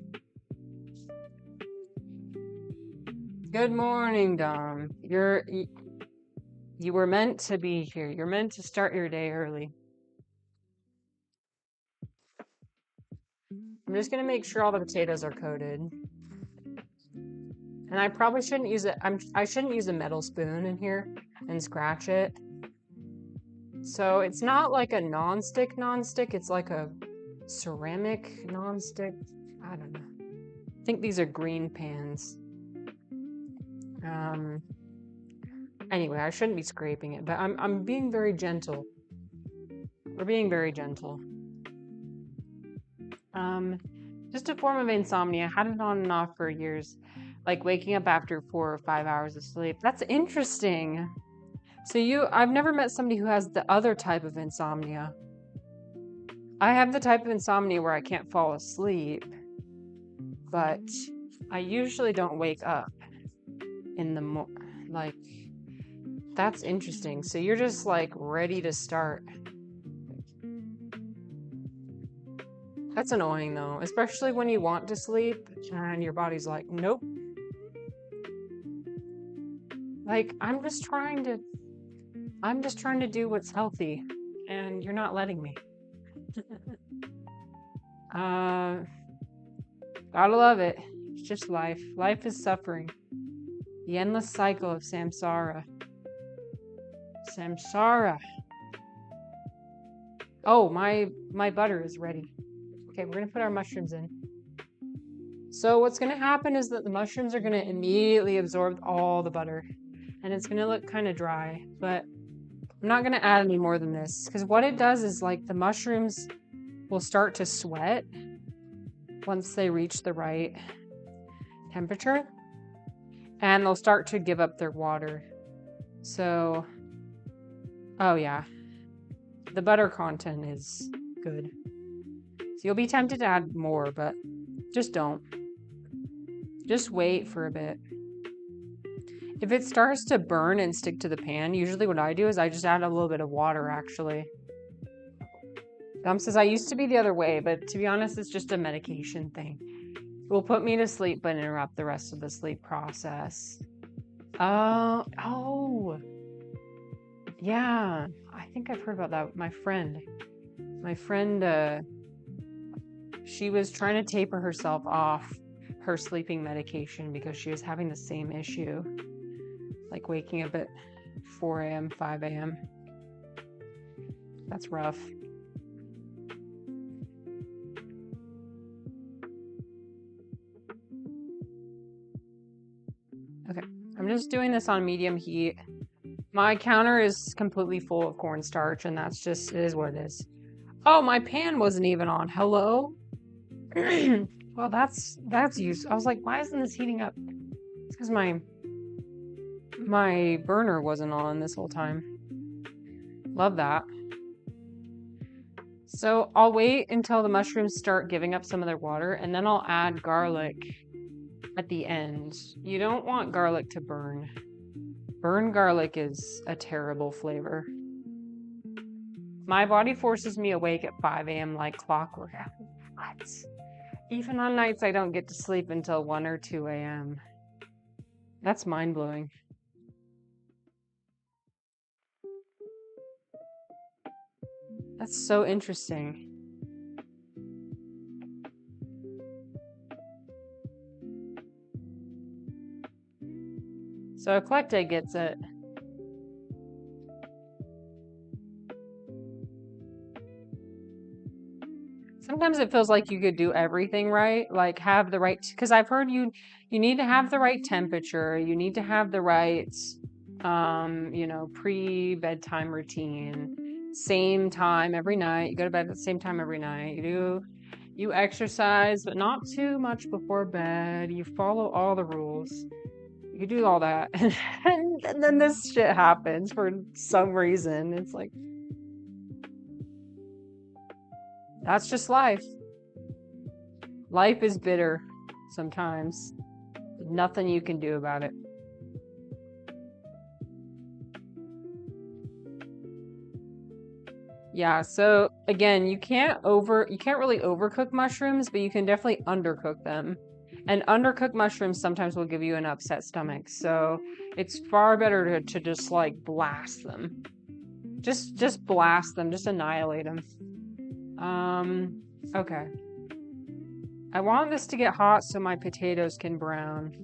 A: Good morning, Dom. You were meant to be here. You're meant to start your day early. I'm just gonna make sure all the potatoes are coated. And I probably shouldn't use it. I shouldn't use a metal spoon in here and scratch it. So it's not like a non-stick, it's like a ceramic non-stick. I don't know. I think these are green pans. Anyway, I shouldn't be scraping it, but I'm being very gentle. We're being very gentle. Just a form of insomnia. Had it on and off for years. like waking up after 4 or 5 hours of sleep. That's interesting. So I've never met somebody who has the other type of insomnia. I have the type of insomnia where I can't fall asleep, but I usually don't wake up in the like, that's interesting. So you're just like ready to start. That's annoying though, especially when you want to sleep and your body's like, nope. Like, I'm just trying to do what's healthy, and you're not letting me. Gotta love it. It's just life. Life is suffering. The endless cycle of samsara. Samsara. Oh, my butter is ready. Okay, we're gonna put our mushrooms in. So what's gonna happen is that the mushrooms are gonna immediately absorb all the butter, and it's gonna look kind of dry, but I'm not gonna add any more than this, because what it does is, like, the mushrooms will start to sweat once they reach the right temperature, and they'll start to give up their water. So, oh yeah, the butter content is good. So you'll be tempted to add more, but just don't. Just wait for a bit. If it starts to burn and stick to the pan, usually what I do is I just add a little bit of water, actually. Says I used to be the other way, but to be honest, it's just a medication thing. It will put me to sleep but interrupt the rest of the sleep process. Oh. Yeah, I think I've heard about that. My friend, she was trying to taper herself off her sleeping medication because she was having the same issue, like waking up at 4 a.m., 5 a.m. That's rough. Okay, I'm just doing this on medium heat. My counter is completely full of cornstarch, and that's just, it is what it is. Oh, my pan wasn't even on. Hello? Well, that's useful. I was like, why isn't this heating up? It's because my burner wasn't on this whole time. Love that. So I'll wait until the mushrooms start giving up some of their water, and then I'll add garlic at the end. You don't want garlic to burn. Burned garlic is a terrible flavor. My body forces me awake at 5 a.m. like clockwork. What? Even on nights I don't get to sleep until 1 or 2 a.m. That's mind-blowing. That's so interesting. So Eclectic gets it. Sometimes it feels like you could do everything right, like have the right, because I've heard you need to have the right temperature, you need to have the right, pre-bedtime routine, same time every night, you go to bed at the same time every night, you exercise, but not too much before bed, you follow all the rules, you do all that, and then this shit happens for some reason. It's like, that's just life. Life is bitter sometimes. Nothing you can do about it. Yeah, so again, you can't really overcook mushrooms, but you can definitely undercook them. And undercooked mushrooms sometimes will give you an upset stomach. So it's far better to just like blast them. Just blast them, just annihilate them. Okay. I want this to get hot so my potatoes can brown.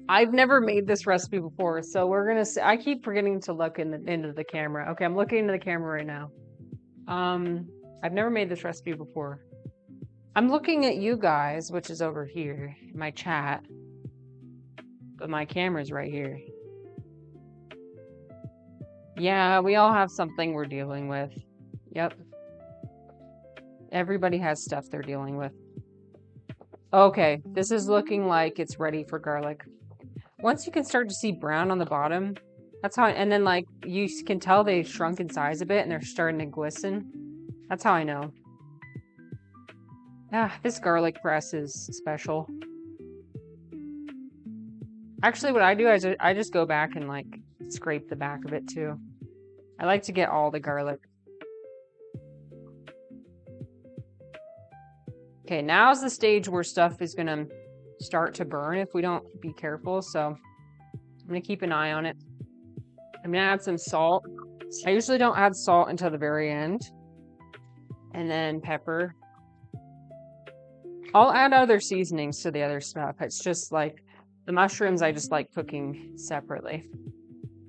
A: I've never made this recipe before, so we're gonna say, I keep forgetting to look into the camera. Okay, I'm looking into the camera right now. I've never made this recipe before. I'm looking at you guys, which is over here, my chat, but my camera's right here. Yeah, we all have something we're dealing with. Yep. Everybody has stuff they're dealing with. Okay, this is looking like it's ready for garlic. Once you can start to see brown on the bottom, that's how, and then like you can tell they've shrunk in size a bit and they're starting to glisten. That's how I know. Ah, this garlic press is special. Actually, what I do is I just go back and like scrape the back of it too. I like to get all the garlic. Okay, now's the stage where stuff is gonna start to burn if we don't be careful, so I'm gonna keep an eye on it. I'm gonna add some salt. I usually don't add salt until the very end. And then pepper. I'll add other seasonings to the other stuff. It's just like the mushrooms I just like cooking separately.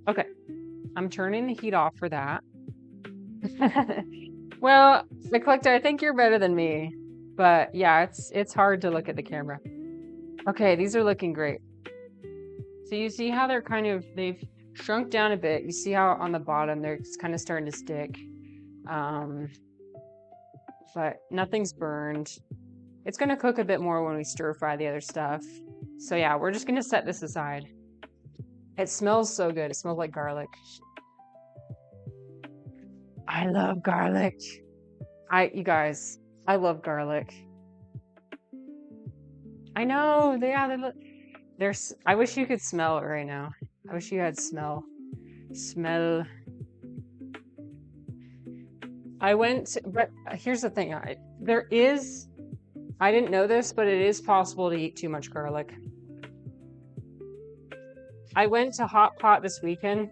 A: Okay, I'm turning the heat off for that. Well, Eclecta, I think you're better than me. But yeah, it's hard to look at the camera. Okay, these are looking great. So you see how they've shrunk down a bit. You see how on the bottom they're kind of starting to stick. But nothing's burned. It's gonna cook a bit more when we stir fry the other stuff. So yeah, we're just gonna set this aside. It smells so good. It smells like garlic. I love garlic. You guys, I love garlic. I know, I wish you could smell it right now. I wish you had smell. But here's the thing. I didn't know this, but it is possible to eat too much garlic. I went to Hot Pot this weekend,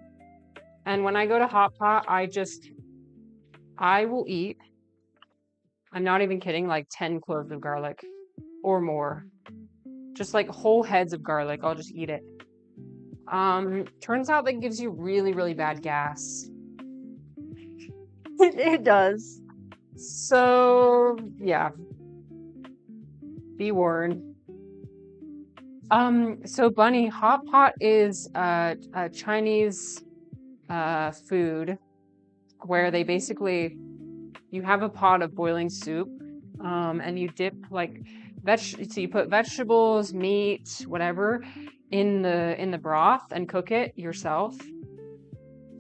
A: and when I go to Hot Pot, I will eat, I'm not even kidding, like 10 cloves of garlic or more. Just like whole heads of garlic, I'll just eat it. Turns out that gives you really, really bad gas. It does. So, yeah. Be warned. So Bunny, Hot Pot is a Chinese food where they basically, you have a pot of boiling soup, and you dip like so you put vegetables, meat, whatever in the broth and cook it yourself.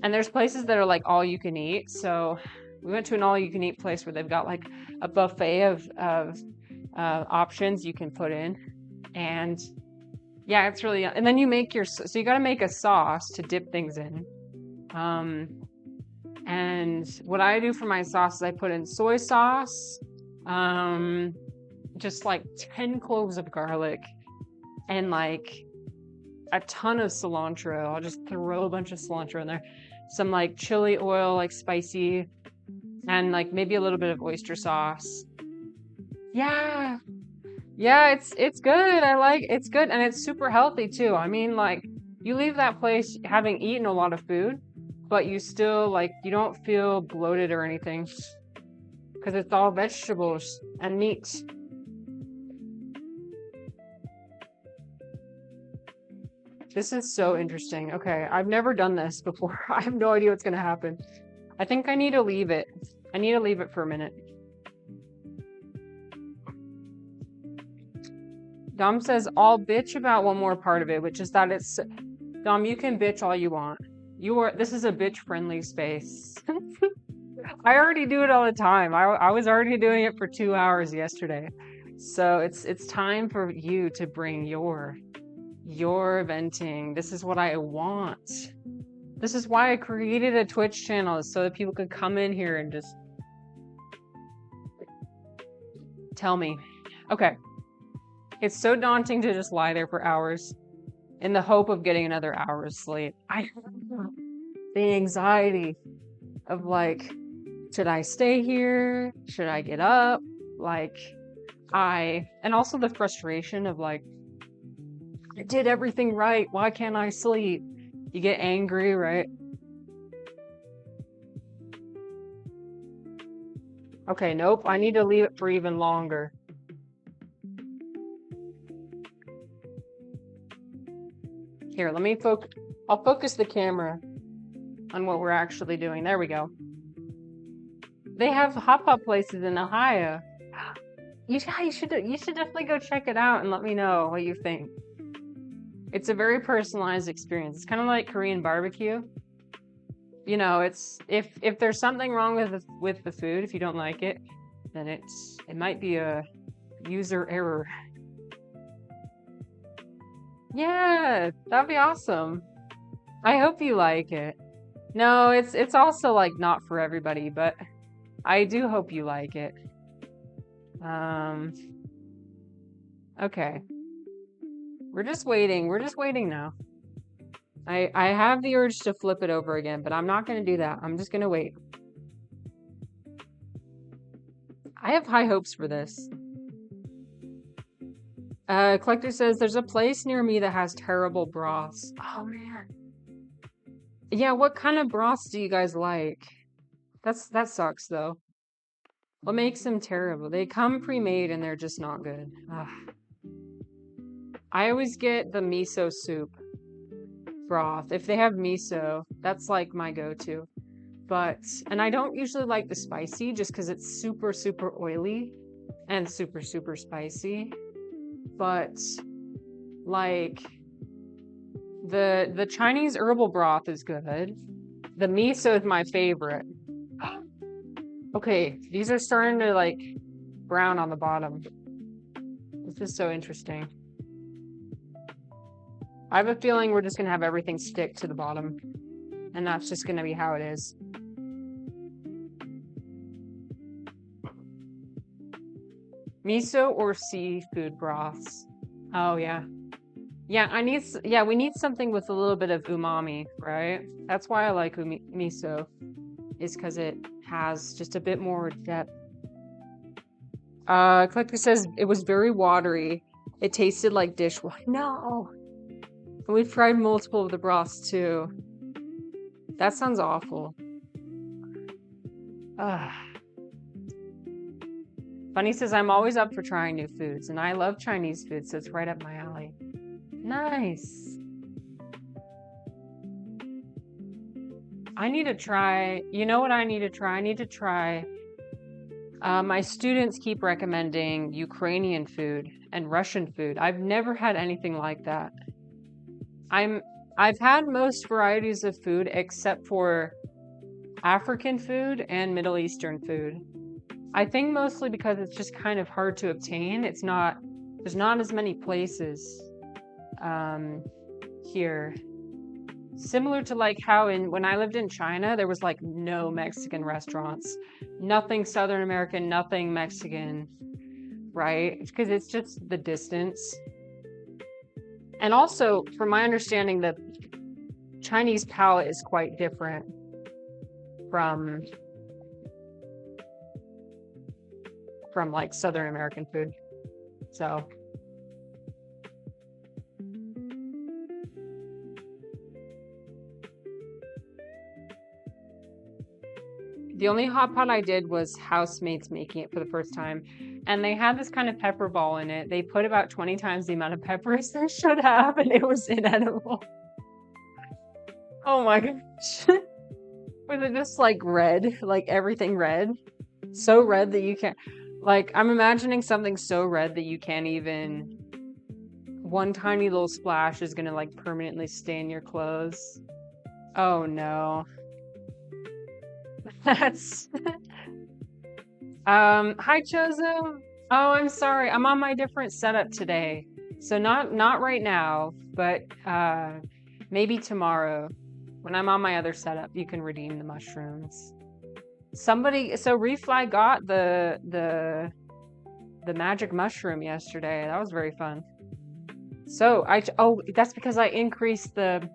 A: And there's places that are like all you can eat. So we went to an all you can eat place where they've got like a buffet of options you can put in. And yeah, it's really, and then you make so you got to make a sauce to dip things in. And what I do for my sauce is I put in soy sauce, just like 10 cloves of garlic, and like a ton of cilantro. I'll just throw a bunch of cilantro in there. Some like chili oil, like spicy, and like maybe a little bit of oyster sauce. Yeah. Yeah, it's good. It's good, and it's super healthy too. I mean, like, you leave that place having eaten a lot of food, but you still like you don't feel bloated or anything because it's all vegetables and meat. This is so interesting. Okay, I've never done this before. I have no idea what's gonna happen. I think I need to leave it. I need to leave it for a minute. Dom says, I'll bitch about one more part of it, which is that Dom, you can bitch all you want. This is a bitch-friendly space. I already do it all the time. I was already doing it for 2 hours yesterday. So it's time for you to bring your venting. This is what I want. This is why I created a Twitch channel, so that people could come in here and just tell me. Okay. It's so daunting to just lie there for hours in the hope of getting another hour of sleep. The anxiety of like, should I stay here? Should I get up? And also the frustration of like, I did everything right. Why can't I sleep? You get angry, right? Okay, nope. I need to leave it for even longer. Here, let me I'll focus the camera on what we're actually doing. There we go. They have hot pot places in Ohio. You should definitely go check it out and let me know what you think. It's a very personalized experience. It's kind of like Korean barbecue. You know, it's if there's something wrong with the food, if you don't like it, then it might be a user error. Yeah, that'd be awesome. I hope you like it. No, it's also like not for everybody, but I do hope you like it. Um, okay. We're just waiting. We're just waiting now. I have the urge to flip it over again, but I'm not going to do that. I'm just going to wait. I have high hopes for this. Collector says there's a place near me that has terrible broths. Oh man. Yeah, what kind of broths do you guys like? That sucks though. What makes them terrible? They come pre-made and they're just not good. Ugh. I always get the miso soup broth. If they have miso, that's like my go-to. And I don't usually like the spicy just because it's super, super oily and super, super spicy. But like the Chinese herbal broth is good. The miso is my favorite. Okay, these are starting to like brown on the bottom. This is so interesting. I have a feeling we're just gonna have everything stick to the bottom, and that's just gonna be how it is. Miso or seafood broths? Oh yeah. Yeah, we need something with a little bit of umami, right? That's why I like miso, is because it has just a bit more depth. Collector says it was very watery. It tasted like dishwater. No! And we've tried multiple of the broths too. That sounds awful. Ugh. Bunny says, I'm always up for trying new foods, and I love Chinese food, so it's right up my alley. Nice. I need to try, you know what I need to try? I need to try, my students keep recommending Ukrainian food and Russian food. I've never had anything like that. I've had most varieties of food except for African food and Middle Eastern food. I think mostly because it's just kind of hard to obtain. There's not as many places here. Similar to like how when I lived in China, there was like no Mexican restaurants, nothing Southern American, nothing Mexican, right? Because it's just the distance. And also, from my understanding, the Chinese palate is quite different from like Southern American food. So the only hot pot I did was housemates making it for the first time. And they had this kind of pepper ball in it. They put about 20 times the amount of peppers they should have, and it was inedible. Oh my gosh. Was it just like red? Like everything red? So red that you can't... Like, I'm imagining something so red that you can't even... One tiny little splash is gonna like permanently stain your clothes. Oh no. That's... Hi Chozo. Oh, I'm sorry. I'm on my different setup today. So not right now, but maybe tomorrow. When I'm on my other setup, you can redeem the mushrooms. So Refly got the magic mushroom yesterday. That was very fun. So that's because I increased the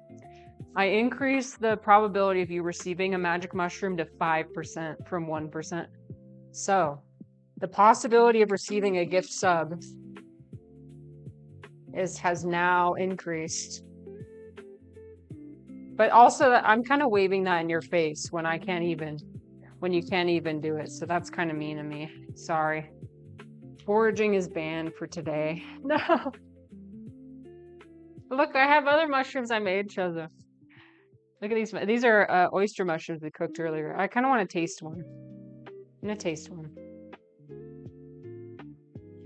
A: probability of you receiving a magic mushroom to 5% from 1%. So the possibility of receiving a gift sub has now increased. But also, I'm kind of waving that in your face when you can't even do it. So that's kind of mean of me. Sorry. Foraging is banned for today. No. Look, I have other mushrooms I made, Chozo. Look at these. These are oyster mushrooms we cooked earlier. I kind of want to taste one. gonna taste one.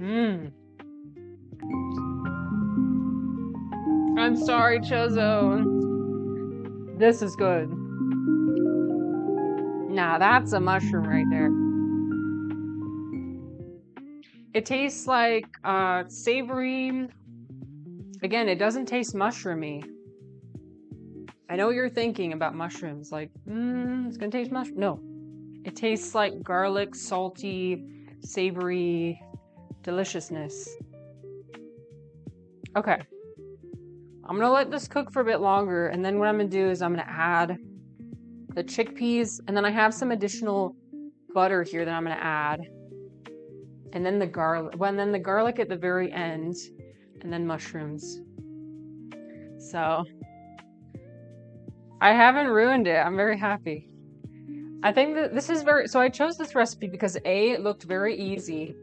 A: Mmm. I'm sorry, Chozo. This is good. Nah, that's a mushroom right there. It tastes like savory. Again, it doesn't taste mushroomy. I know you're thinking about mushrooms, like, it's gonna taste mushroom. No, it tastes like garlic, salty, savory deliciousness. Okay, I'm gonna let this cook for a bit longer, and then what I'm gonna do is I'm gonna add the chickpeas, and then I have some additional butter here that I'm gonna add, and then the garlic. Well, and then the garlic at the very end, and then mushrooms. So I haven't ruined it. I'm very happy. I think that this is so I chose this recipe because A, it looked very easy,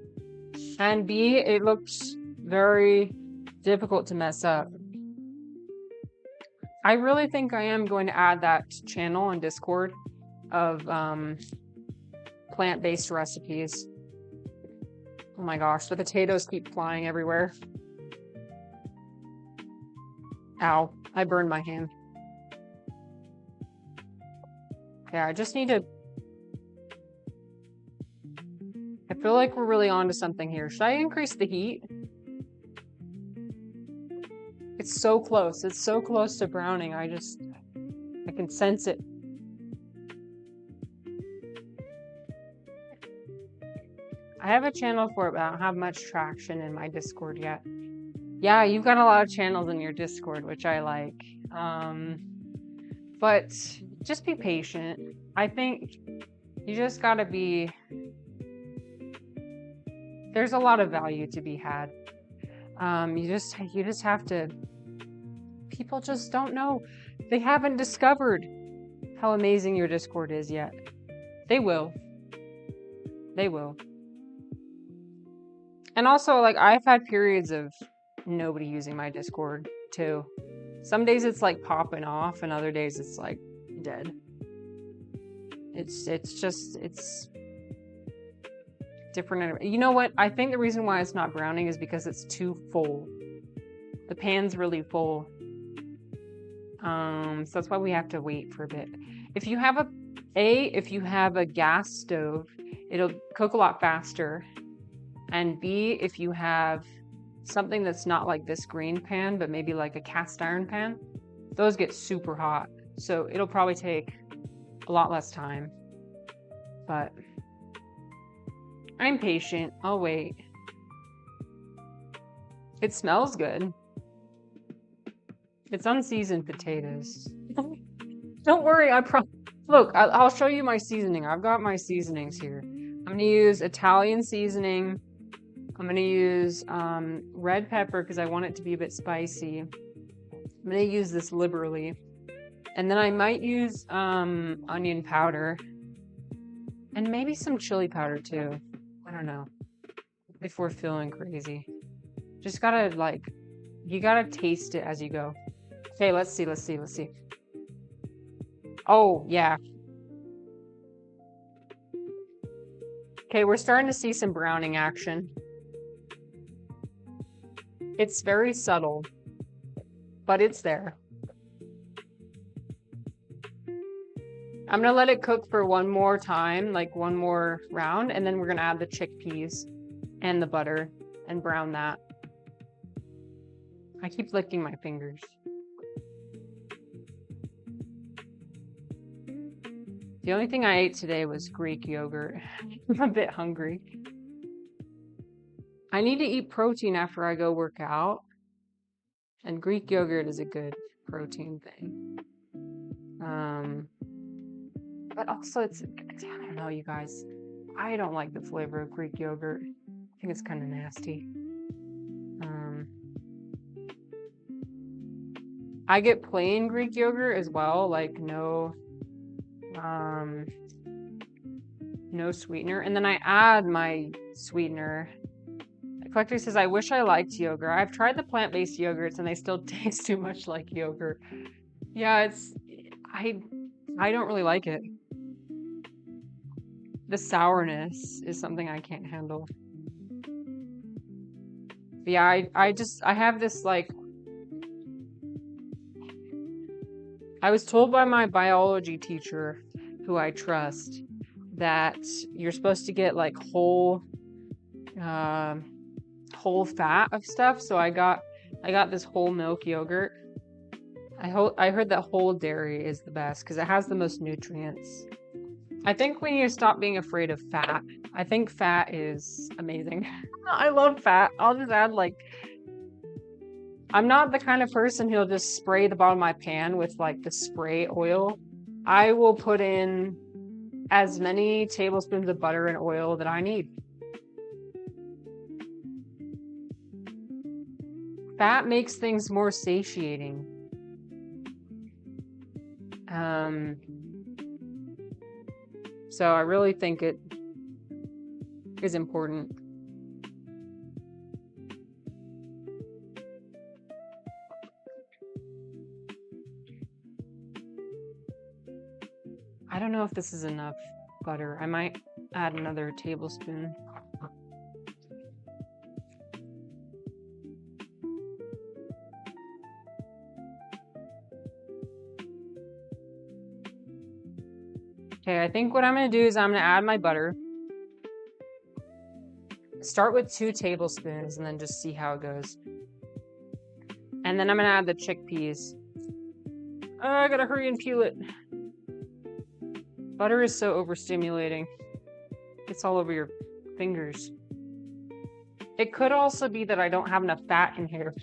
A: and B, it looked very difficult to mess up. I really think I am going to add that channel on Discord of plant-based recipes. Oh my gosh, the potatoes keep flying everywhere. Ow, I burned my hand. Yeah, I just need to... I feel like we're really onto something here. Should I increase the heat? It's so close. It's so close to browning. I can sense it. I have a channel for it, but I don't have much traction in my Discord yet. Yeah, you've got a lot of channels in your Discord, which I like. But just be patient. I think you just gotta be... There's a lot of value to be had. You just have to... People just don't know. They haven't discovered how amazing your Discord is yet. They will. They will. And also, like, I've had periods of nobody using my Discord, too. Some days it's, like, popping off, and other days it's, like, dead. It's different. You know what? I think the reason why it's not browning is because it's too full. The pan's really full. So that's why we have to wait for a bit. If you have a gas stove, it'll cook a lot faster. And B, if you have something that's not like this green pan, but maybe like a cast iron pan, those get super hot. So it'll probably take a lot less time. But I'm patient. I'll wait. It smells good. It's unseasoned potatoes. Don't worry, look, I'll show you my seasoning. I've got my seasonings here. I'm gonna use Italian seasoning. I'm gonna use red pepper because I want it to be a bit spicy. I'm gonna use this liberally. And then I might use onion powder. And maybe some chili powder too. I don't know. If we're feeling crazy. Just gotta, like, you gotta taste it as you go. Okay, let's see. Oh, yeah. Okay, we're starting to see some browning action. It's very subtle, but it's there. I'm gonna let it cook for one more time, like one more round, and then we're gonna add the chickpeas and the butter and brown that. I keep licking my fingers. The only thing I ate today was Greek yogurt. I'm a bit hungry. I need to eat protein after I go work out, and Greek yogurt is a good protein thing. But also I don't know, you guys. I don't like the flavor of Greek yogurt. I think it's kind of nasty. I get plain Greek yogurt as well, like no sweetener, and then I add my sweetener. The collector says, I wish I liked yogurt. I've tried the plant-based yogurts and they still taste too much like yogurt. Yeah, I don't really like it. The sourness is something I can't handle. But yeah, I have this like, I was told by my biology teacher, who I trust, that you're supposed to get like whole fat of stuff. So I got this whole milk yogurt. I heard that whole dairy is the best because it has the most nutrients. I think we need to stop being afraid of fat. I think fat is amazing. I love fat. I'll just add like, I'm not the kind of person who'll just spray the bottom of my pan with like the spray oil. I will put in as many tablespoons of butter and oil that I need. Fat makes things more satiating. So I really think it is important. I don't know if this is enough butter. I might add another tablespoon. Okay, I think what I'm going to do is I'm going to add my butter. Start with 2 tablespoons and then just see how it goes. And then I'm going to add the chickpeas. Oh, I got to hurry and peel it. Butter is so overstimulating. It's all over your fingers. It could also be that I don't have enough fat in here.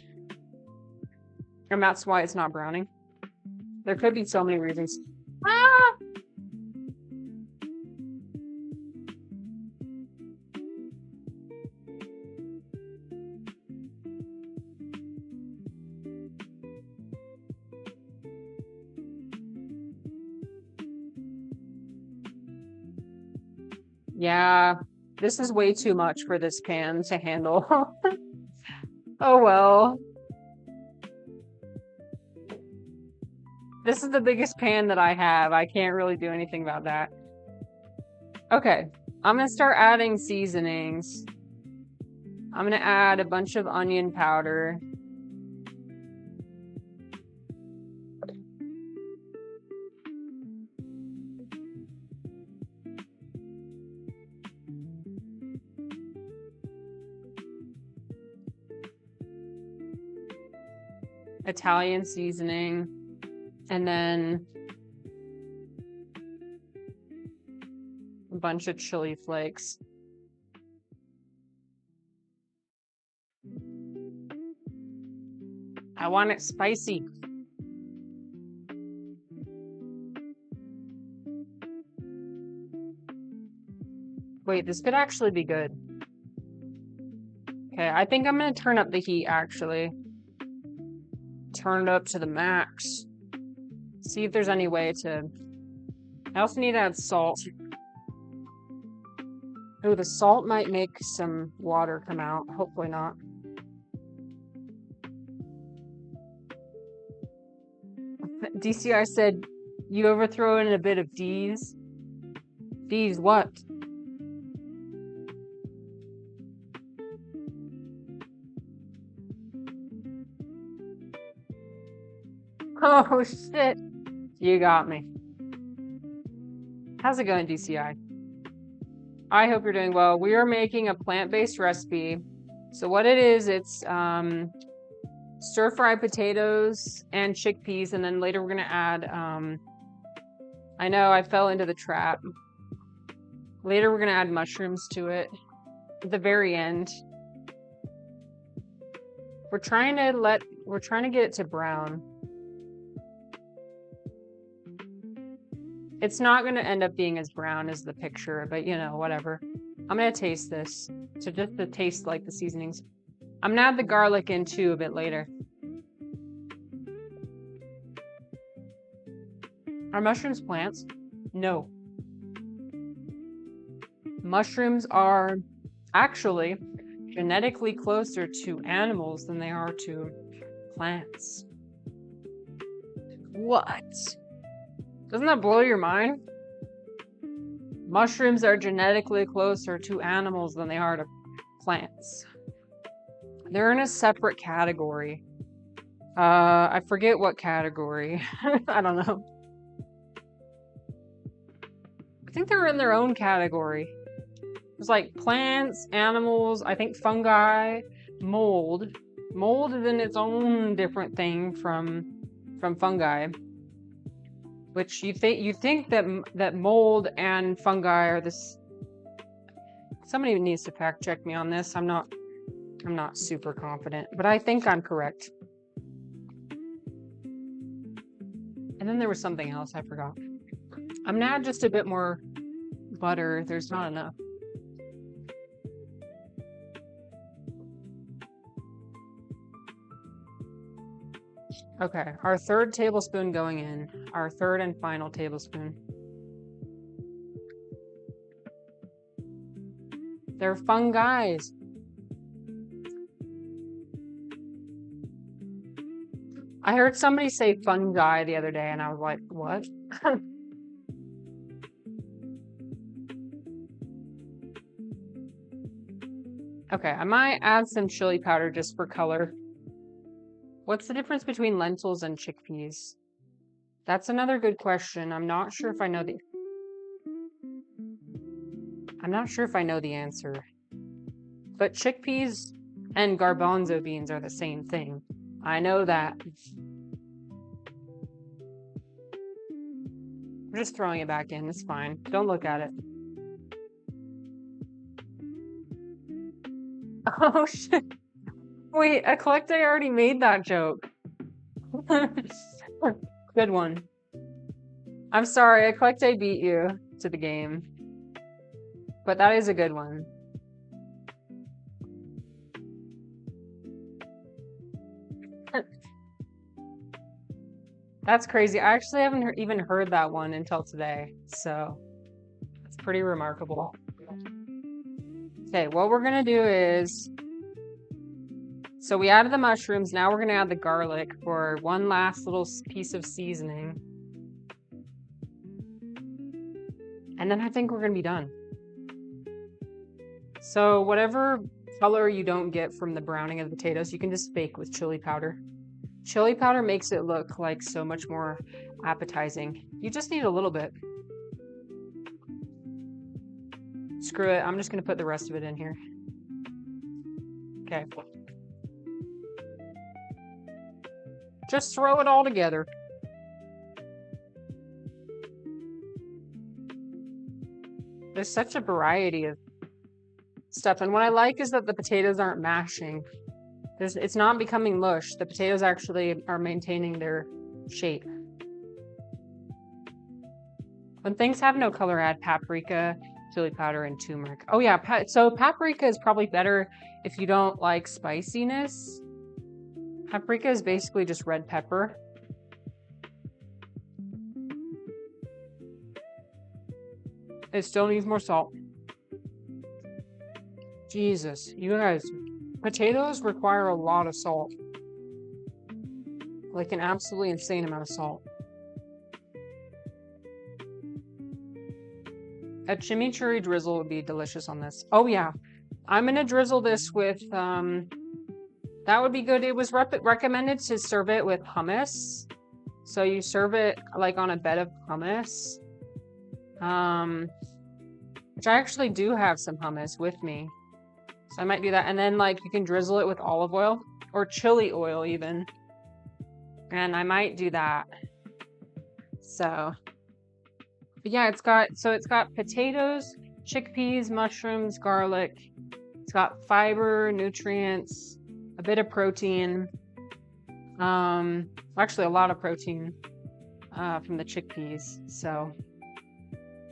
A: And that's why it's not browning. There could be so many reasons. Ah! Yeah, this is way too much for this pan to handle. Oh well. This is the biggest pan that I have. I can't really do anything about that. Okay, I'm gonna start adding seasonings. I'm gonna add a bunch of onion powder. Italian seasoning, and then a bunch of chili flakes. I want it spicy. Wait, this could actually be good. Okay, I think I'm gonna turn up the heat actually. Turn it up to the max. See if there's any way to... I also need to add salt. Oh, the salt might make some water come out. Hopefully not. DCI said, you overthrow in a bit of D's. D's what? Oh, shit. You got me. How's it going, DCI? I hope you're doing well. We are making a plant-based recipe. So what it is, it's stir-fried potatoes and chickpeas, and then later we're going to add... I know, I fell into the trap. Later we're going to add mushrooms to it. At the very end. We're trying to get it to brown. It's not going to end up being as brown as the picture, but you know, whatever. I'm going to taste this. So just to taste like the seasonings. I'm going to add the garlic in too a bit later. Are mushrooms plants? No. Mushrooms are actually genetically closer to animals than they are to plants. What? Doesn't that blow your mind? Mushrooms are genetically closer to animals than they are to plants. They're in a separate category. I forget what category. I don't know. I think they're in their own category. There's like plants, animals, I think fungi, mold. Mold is in its own different thing from fungi. Which you think that mold and fungi are this. Somebody needs to fact check me on this. I'm not super confident, but I think I'm correct. And then there was something else I forgot. I'm now just a bit more butter. There's not enough. Okay, our third tablespoon going in. Our third and final tablespoon. They're fungi. I heard somebody say fungi the other day, and I was like, what? Okay, I might add some chili powder just for color. What's the difference between lentils and chickpeas? That's another good question. I'm not sure if I know the answer. But chickpeas and garbanzo beans are the same thing. I know that. I'm just throwing it back in. It's fine. Don't look at it. Oh, shit. Wait, Eclecte already made that joke. Good one. I'm sorry, Eclecte beat you to the game. But that is a good one. That's crazy. I actually haven't even heard that one until today. So, it's pretty remarkable. Okay, what we're going to do is... So we added the mushrooms. Now we're going to add the garlic for one last little piece of seasoning. And then I think we're going to be done. So whatever color you don't get from the browning of the potatoes, you can just bake with chili powder. Chili powder makes it look like so much more appetizing. You just need a little bit. Screw it. I'm just going to put the rest of it in here. Okay. Just throw it all together. There's such a variety of stuff. And what I like is that the potatoes aren't mashing. It's not becoming mush. The potatoes actually are maintaining their shape. When things have no color, add paprika, chili powder, and turmeric. Oh yeah, so paprika is probably better if you don't like spiciness. Paprika is basically just red pepper. It still needs more salt. Jesus, you guys, potatoes require a lot of salt. Like an absolutely insane amount of salt. A chimichurri drizzle would be delicious on this. Oh yeah, I'm gonna drizzle this with, that would be good. It was recommended to serve it with hummus. So you serve it like on a bed of hummus. Which I actually do have some hummus with me. So I might do that. And then like you can drizzle it with olive oil or chili oil even. And I might do that. So, but yeah, it's got potatoes, chickpeas, mushrooms, garlic. It's got fiber, nutrients, a bit of protein. Actually a lot of protein from the chickpeas. So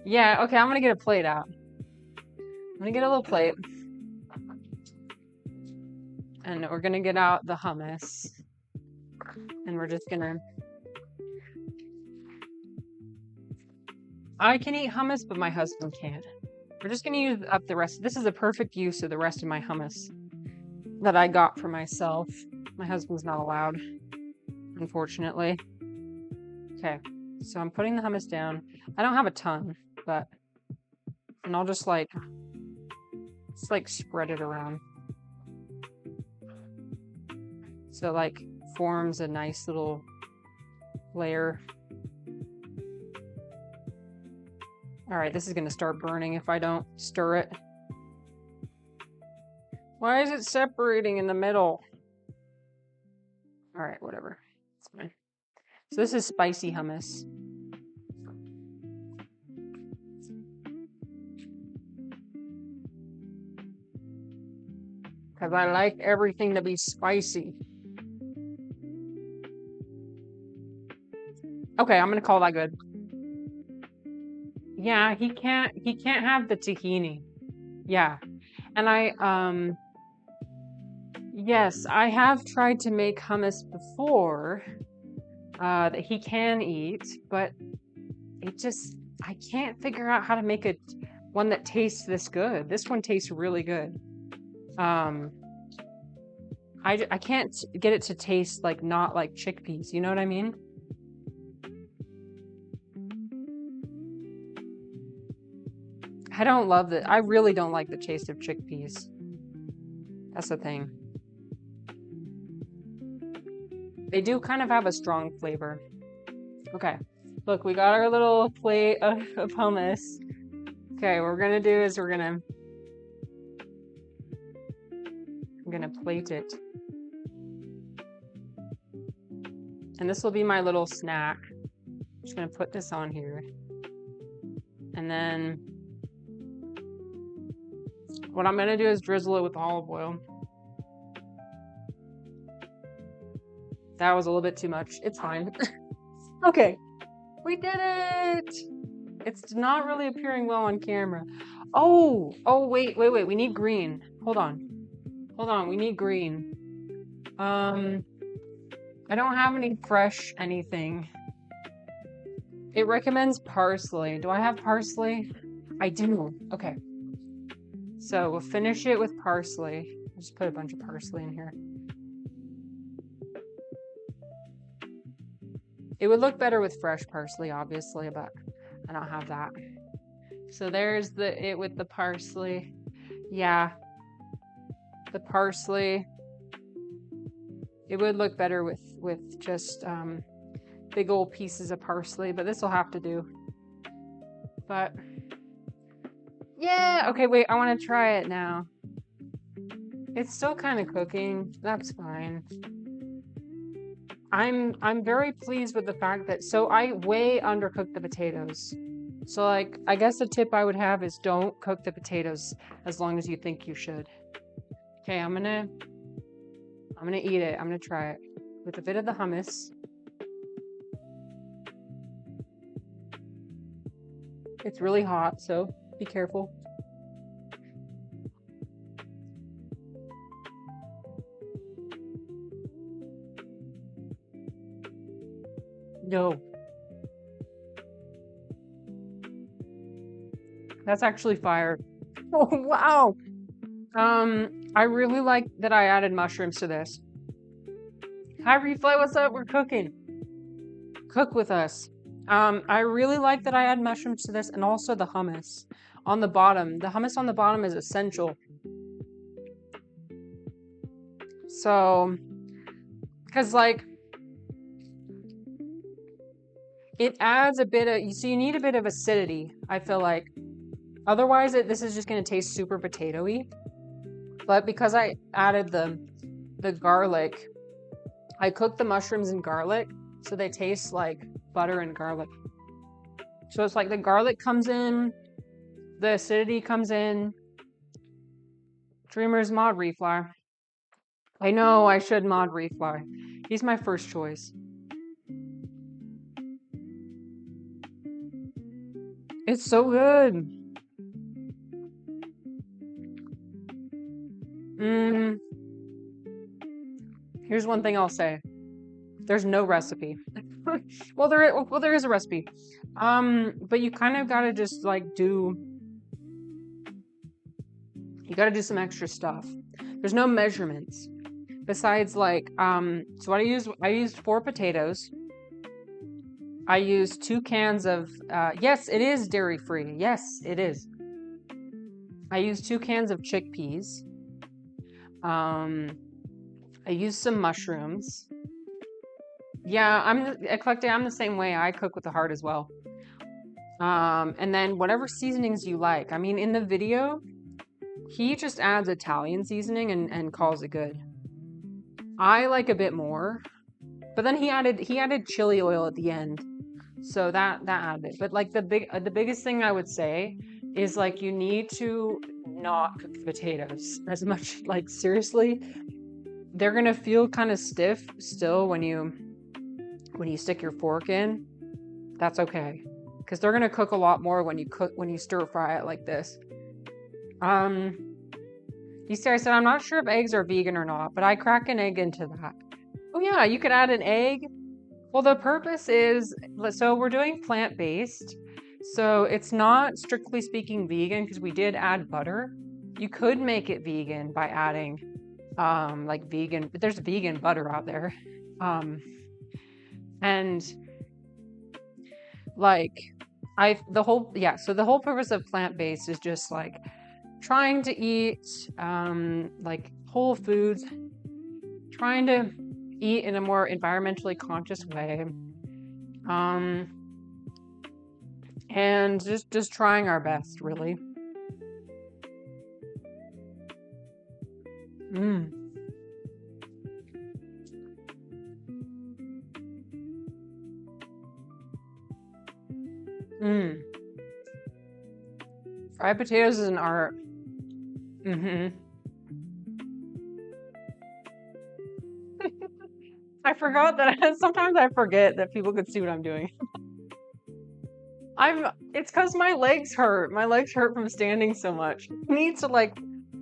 A: yeah, okay, I'm gonna get a plate out. I'm gonna get a little plate. And we're gonna get out the hummus. And we're just gonna... I can eat hummus, but my husband can't. We're just gonna use up the rest. This is a perfect use of the rest of my hummus that I got for myself. My husband's not allowed, unfortunately. Okay, so I'm putting the hummus down. I don't have a ton, but And I'll just spread it around. So it like forms a nice little layer. All right, this is gonna start burning if I don't stir it. Why is it separating in the middle? All right, whatever, it's fine. So this is spicy hummus. Because I like everything to be spicy. Okay, I'm gonna call that good. Yeah, he can't have the tahini. Yeah. And yes, I have tried to make hummus before that he can eat, but I can't figure out how to make one that tastes this good. This one tastes really good. I can't get it to taste like not like chickpeas, you know what I mean? I really don't like the taste of chickpeas. That's the thing. They do kind of have a strong flavor. Okay, look, we got our little plate of hummus. Okay, what we're gonna do is I'm gonna plate it. And this will be my little snack. I'm just gonna put this on here. And then what I'm gonna do is drizzle it with olive oil. That was a little bit too much. It's fine. Okay, we did it! It's not really appearing well on camera. Oh, wait. We need green. Hold on. We need green. I don't have any fresh anything. It recommends parsley. Do I have parsley? I do. Okay. So we'll finish it with parsley. I'll just put a bunch of parsley in here. It would look better with fresh parsley, obviously, but I don't have that. So there's it with the parsley. Yeah. The parsley. It would look better with just big old pieces of parsley, but this will have to do. But yeah, okay, wait, I want to try it now. It's still kind of cooking. That's fine. I'm very pleased with the fact that I way undercooked the potatoes. So like I guess the tip I would have is don't cook the potatoes as long as you think you should. Okay, I'm gonna eat it. I'm gonna try it with a bit of the hummus. It's really hot, so be careful. No. That's actually fire. Oh, wow. I really like that I added mushrooms to this. Hi, Refly, what's up? We're cooking. Cook with us. I really like that I add mushrooms to this and also the hummus on the bottom. The hummus on the bottom is essential. So, because like, it adds a bit of, you need a bit of acidity, I feel like. Otherwise, this is just going to taste super potato-y. But because I added the garlic, I cooked the mushrooms in garlic, so they taste like butter and garlic. So it's like the garlic comes in, the acidity comes in. Dreamers mod Refly. I know I should mod Refly. He's my first choice. It's so good. Here's one thing I'll say. There's no recipe. well, there is a recipe. But you kind of gotta just like you gotta do some extra stuff. There's no measurements. Besides like, so what I used 4 potatoes. I used 2 cans of, yes, it is dairy free. Yes, it is. I use 2 cans of chickpeas. I use some mushrooms. Yeah, eclectic. I'm the same way. I cook with the heart as well. And then whatever seasonings you like. I mean, in the video, he just adds Italian seasoning and calls it good. I like a bit more, but then he added chili oil at the end, so that added it. But like the biggest thing I would say is like you need to not cook the potatoes as much. Like seriously, they're gonna feel kind of stiff still when you stick your fork in. That's okay, because they're gonna cook a lot more when you stir fry it like this. I said, I'm not sure if eggs are vegan or not, but I crack an egg into that. Oh yeah, you could add an egg. Well, the purpose is, so we're doing plant-based, so it's not strictly speaking vegan because we did add butter. You could make it vegan by adding like vegan, but there's vegan butter out there. And like the whole purpose of plant-based is just like trying to eat like whole foods, trying to eat in a more environmentally conscious way, and just trying our best, really. Fried potatoes is an art. I forgot that sometimes I forget that people could see what I'm doing. It's because my legs hurt. My legs hurt from standing so much.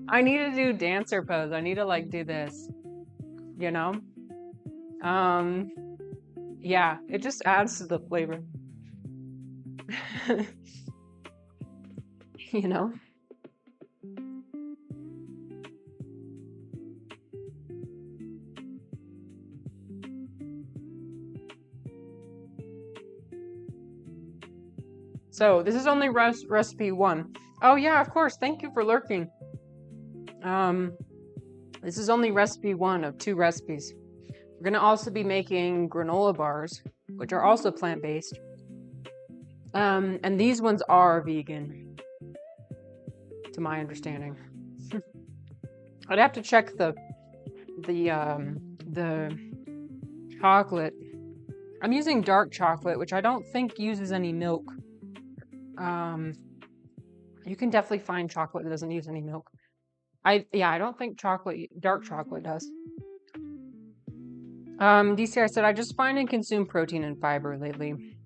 A: I need to do dancer pose. I need to like do this, you know? Yeah, it just adds to the flavor. You know? So this is only recipe 1. Oh yeah, of course. Thank you for lurking. This is only recipe 1 of 2 recipes. We're gonna also be making granola bars, which are also plant-based. And these ones are vegan, to my understanding. I'd have to check the chocolate. I'm using dark chocolate, which I don't think uses any milk. You can definitely find chocolate that doesn't use any milk. I don't think dark chocolate does. DCI said, I just find and consume protein and fiber lately.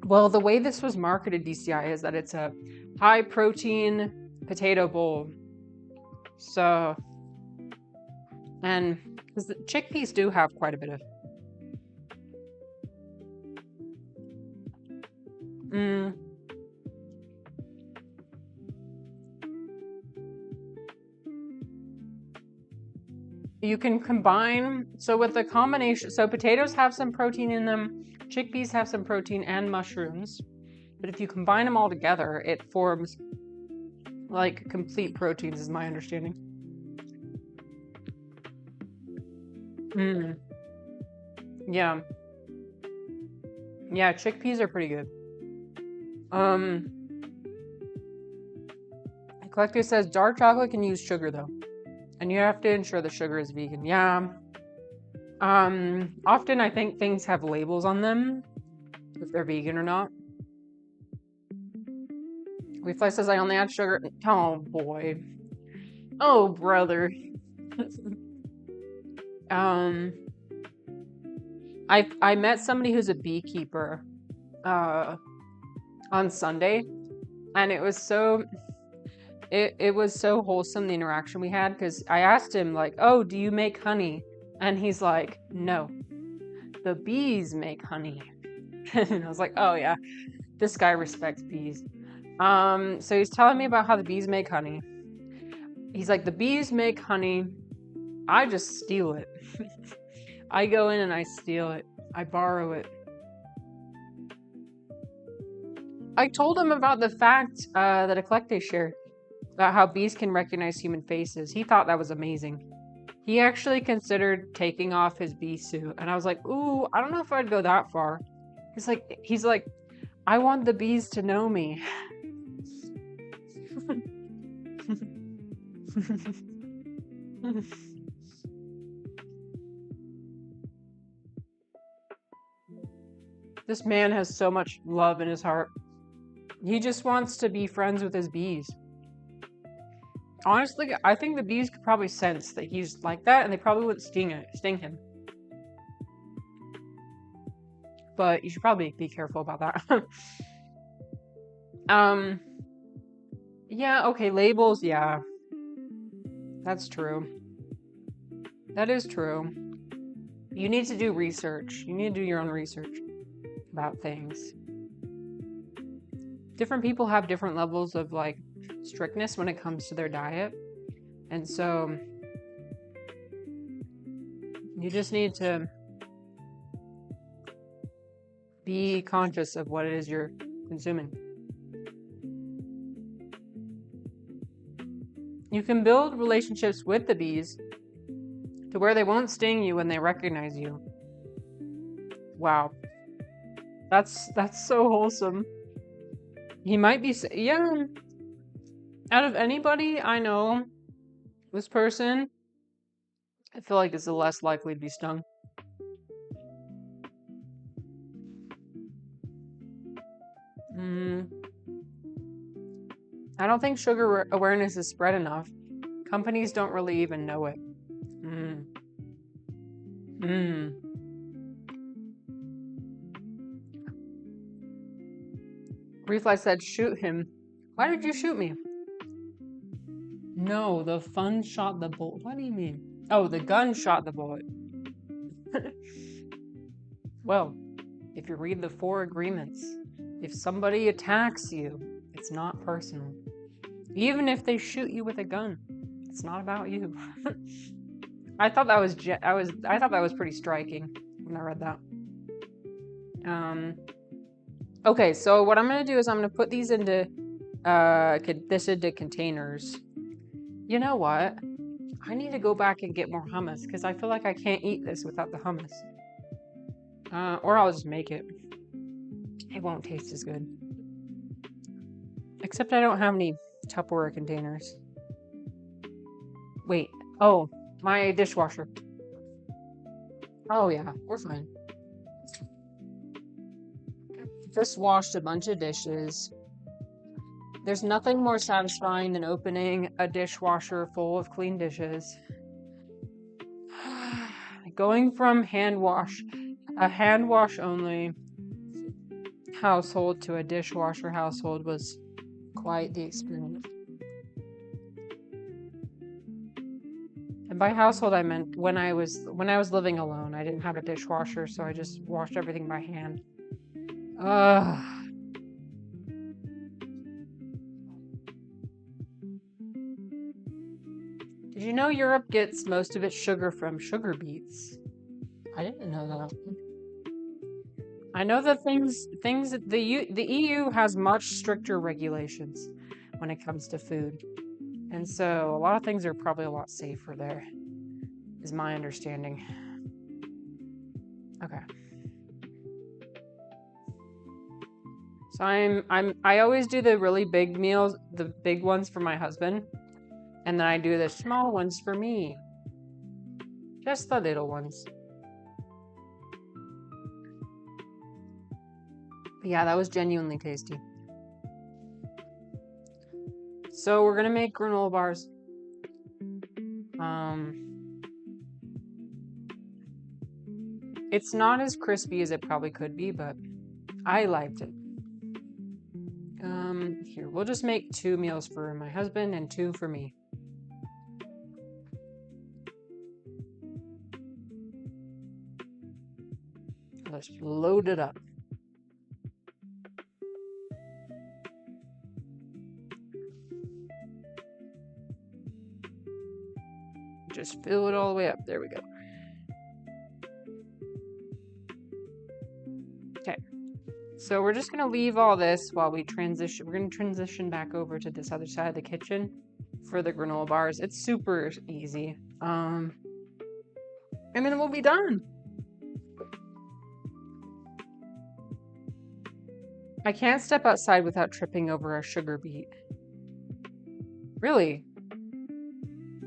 A: Well, the way this was marketed, DCI, is that it's a high protein potato bowl. So, and because the chickpeas do have quite a bit of. You can combine, so with the combination, so potatoes have some protein in them, chickpeas have some protein, and mushrooms. But if you combine them all together, it forms like complete proteins, is my understanding. Yeah. Yeah, chickpeas are pretty good. Collector says dark chocolate can use sugar though. And you have to ensure the sugar is vegan. Yeah. Often I think things have labels on them if they're vegan or not. Reflex says I only add sugar. Oh boy. Oh brother. I met somebody who's a beekeeper on Sunday, and it was so wholesome, the interaction we had, because I asked him like, oh, do you make honey? And he's like, no, the bees make honey. And I was like, oh yeah, this guy respects bees. So he's telling me about how the bees make honey. He's like, the bees make honey, I just steal it. I go in and I steal it. I borrow it. I told him about the fact that Eclecte shared. about how bees can recognize human faces. He thought that was amazing. He actually considered taking off his bee suit, and I was like, ooh, I don't know if I'd go that far. He's like, I want the bees to know me. This man has so much love in his heart. He just wants to be friends with his bees. Honestly, I think the bees could probably sense that he's like that, and they probably wouldn't sting him. But you should probably be careful about that. Yeah, okay, labels, yeah. That's true. That is true. You need to do research. You need to do your own research about things. Different people have different levels of like strictness when it comes to their diet. And so you just need to be conscious of what it is you're consuming. You can build relationships with the bees to where they won't sting you when they recognize you. Wow. That's so wholesome. He might be, yeah. Out of anybody I know, this person, I feel like is the less likely to be stung. I don't think sugar awareness is spread enough. Companies don't really even know it. Reflex said, shoot him. Why did you shoot me? No, the fun shot the bullet. What do you mean? Oh, the gun shot the bullet. Well, if you read the 4 agreements, if somebody attacks you, it's not personal. Even if they shoot you with a gun, it's not about you. I thought that was pretty striking when I read that. Okay, so what I'm gonna do is I'm gonna put these into containers. You know what? I need to go back and get more hummus because I feel like I can't eat this without the hummus. Or I'll just make it. It won't taste as good. Except I don't have any Tupperware containers. Wait. Oh, my dishwasher. Oh yeah, we're fine. Just washed a bunch of dishes. There's nothing more satisfying than opening a dishwasher full of clean dishes. Going from a hand wash only household to a dishwasher household was quite the experience. And by household I meant when I was living alone. I didn't have a dishwasher, so I just washed everything by hand. Did you know Europe gets most of its sugar from sugar beets? I didn't know that. I know that the EU has much stricter regulations when it comes to food. And so a lot of things are probably a lot safer there, is my understanding. Okay. So I always do the really big meals, the big ones for my husband, and then I do the small ones for me. Just the little ones. But yeah, that was genuinely tasty. So we're gonna make granola bars. It's not as crispy as it probably could be, but I liked it. Here, we'll just make 2 meals for my husband and 2 for me. Let's load it up. Just fill it all the way up. There we go. Okay. So we're just gonna leave all this while we transition. We're gonna transition back over to this other side of the kitchen for the granola bars. It's super easy. And then we'll be done. I can't step outside without tripping over a sugar beet. Really?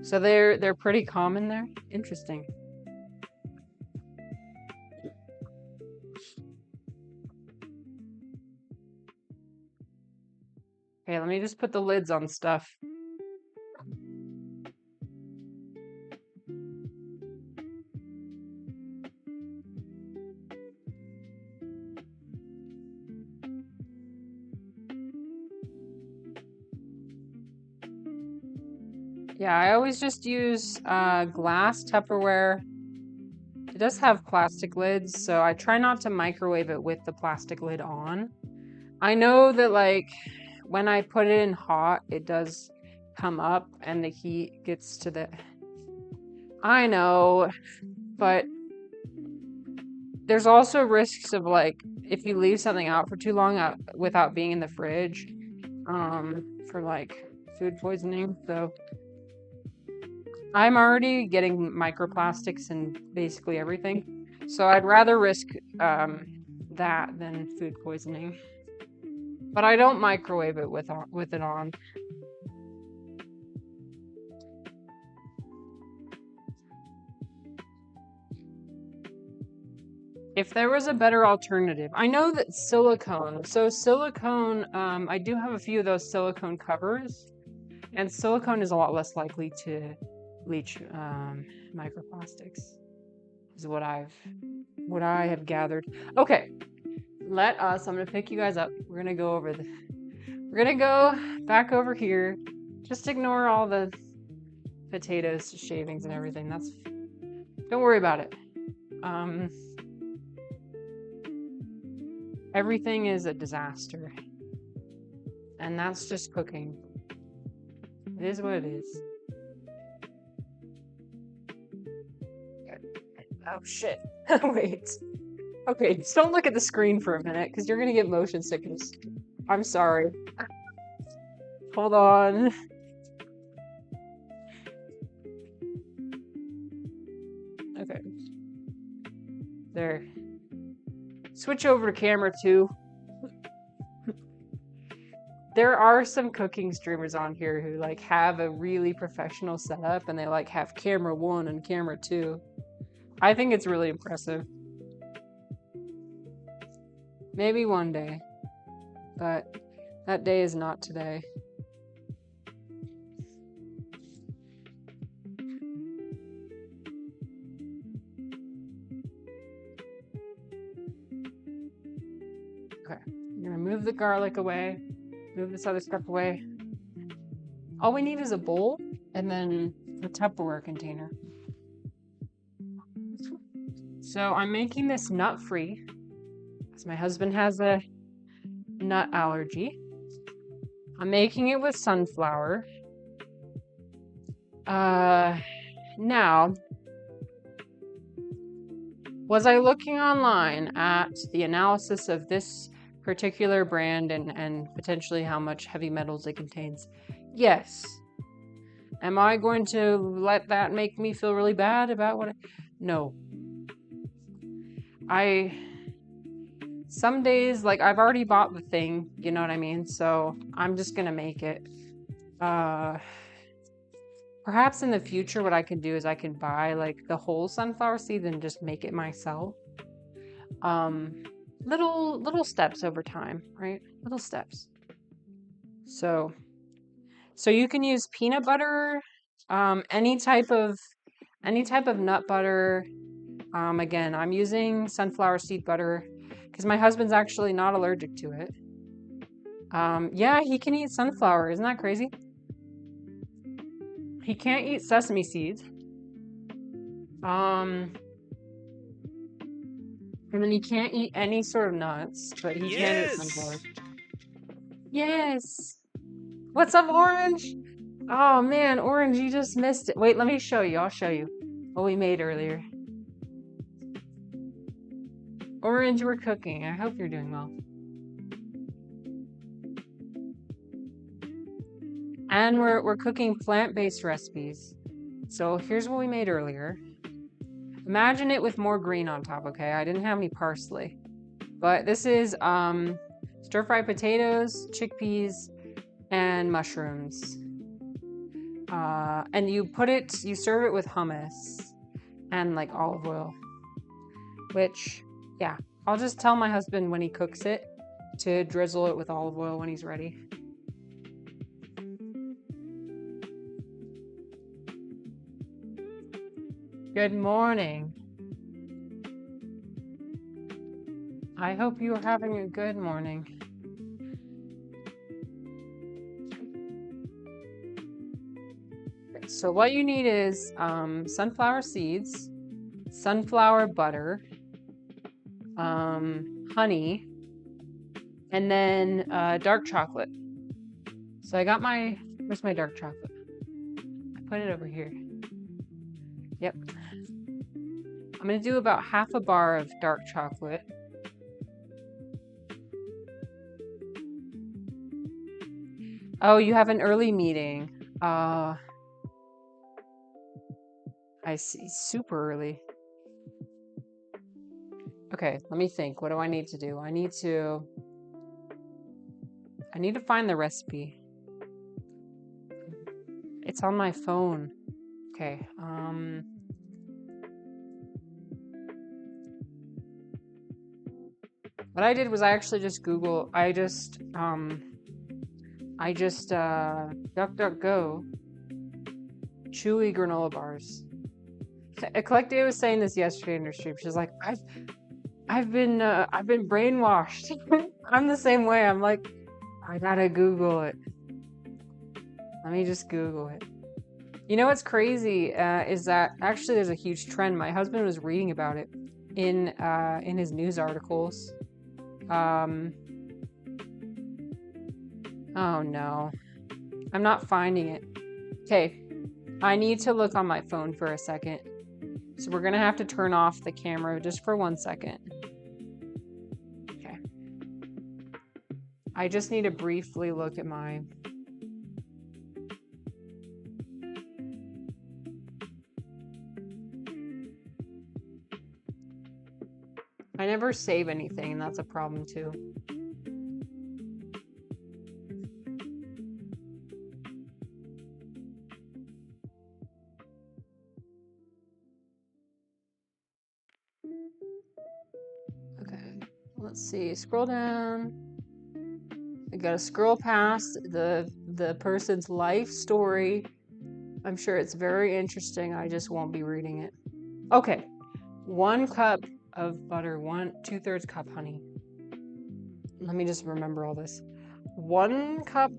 A: So they're pretty common there? Interesting. Okay, let me just put the lids on stuff. Yeah, I always just use glass Tupperware. It does have plastic lids, so I try not to microwave it with the plastic lid on. I know that like when I put it in hot, it does come up and the heat gets to the... I know, but there's also risks of like if you leave something out for too long without being in the fridge, for like food poisoning. So I'm already getting microplastics in basically everything, so I'd rather risk that than food poisoning. But I don't microwave it with it on. If there was a better alternative, I know that silicone. So silicone, I do have a few of those silicone covers, and silicone is a lot less likely to leach microplastics, is what I have gathered. Okay, I'm gonna pick you guys up. We're gonna go back over here. Just ignore all the potatoes, shavings, and everything. Don't worry about it. Everything is a disaster, and that's just cooking. It is what it is. Oh shit. Wait. Okay, just don't look at the screen for a minute, because you're gonna get motion sickness. I'm sorry. Hold on. Okay. There. Switch over to camera 2. There are some cooking streamers on here who like have a really professional setup and they like have camera 1 and camera 2. I think it's really impressive. Maybe one day, but that day is not today. Okay, I'm gonna move the garlic away, move this other stuff away. All we need is a bowl and then a Tupperware container. So I'm making this nut-free, because my husband has a nut allergy. I'm making it with sunflower. Now, was I looking online at the analysis of this particular brand and potentially how much heavy metals it contains? Yes. Am I going to let that make me feel really bad about what No. Some days, like, I've already bought the thing, you know what I mean? So I'm just gonna make it. Perhaps in the future, what I can do is I can buy like the whole sunflower seeds and just make it myself. Little steps over time, right? Little steps. So you can use peanut butter, any type of nut butter. Again, I'm using sunflower seed butter because my husband's actually not allergic to it. Yeah, he can eat sunflower. Isn't that crazy? He can't eat sesame seeds. And then he can't eat any sort of nuts, but he can eat sunflower. Yes! What's up, Orange? Oh man, Orange, you just missed it. Wait, let me show you. I'll show you what we made earlier. Orange, we're cooking. I hope you're doing well. And we're cooking plant-based recipes. So here's what we made earlier. Imagine it with more green on top, okay? I didn't have any parsley. But this is stir-fried potatoes, chickpeas, and mushrooms. And you serve it with hummus and like olive oil. Which, yeah, I'll just tell my husband when he cooks it to drizzle it with olive oil when he's ready. Good morning. I hope you are having a good morning. So what you need is sunflower seeds, sunflower butter, honey, and then dark chocolate. So I got where's my dark chocolate? I put it over here. Yep. I'm gonna do about half a bar of dark chocolate. Oh, you have an early meeting. I see. Super early. Okay, let me think. What do I need to do? I need to find the recipe. It's on my phone. Okay. What I did was I actually just DuckDuckGo chewy granola bars. Eclectia was saying this yesterday in her stream. She's like, I've been brainwashed. I'm the same way. I'm like, I gotta Google it. Let me just Google it. You know what's crazy is that actually there's a huge trend. My husband was reading about it in his news articles. Oh no, I'm not finding it. Okay, I need to look on my phone for a second. So we're gonna have to turn off the camera just for 1 second. Okay. I just need to briefly look at my... I never save anything, and that's a problem too. Okay, let's see. Scroll down. I gotta scroll past the person's life story. I'm sure it's very interesting. I just won't be reading it. Okay, 1 cup of butter, 2/3 cup honey. Let me just remember all this. 1 cup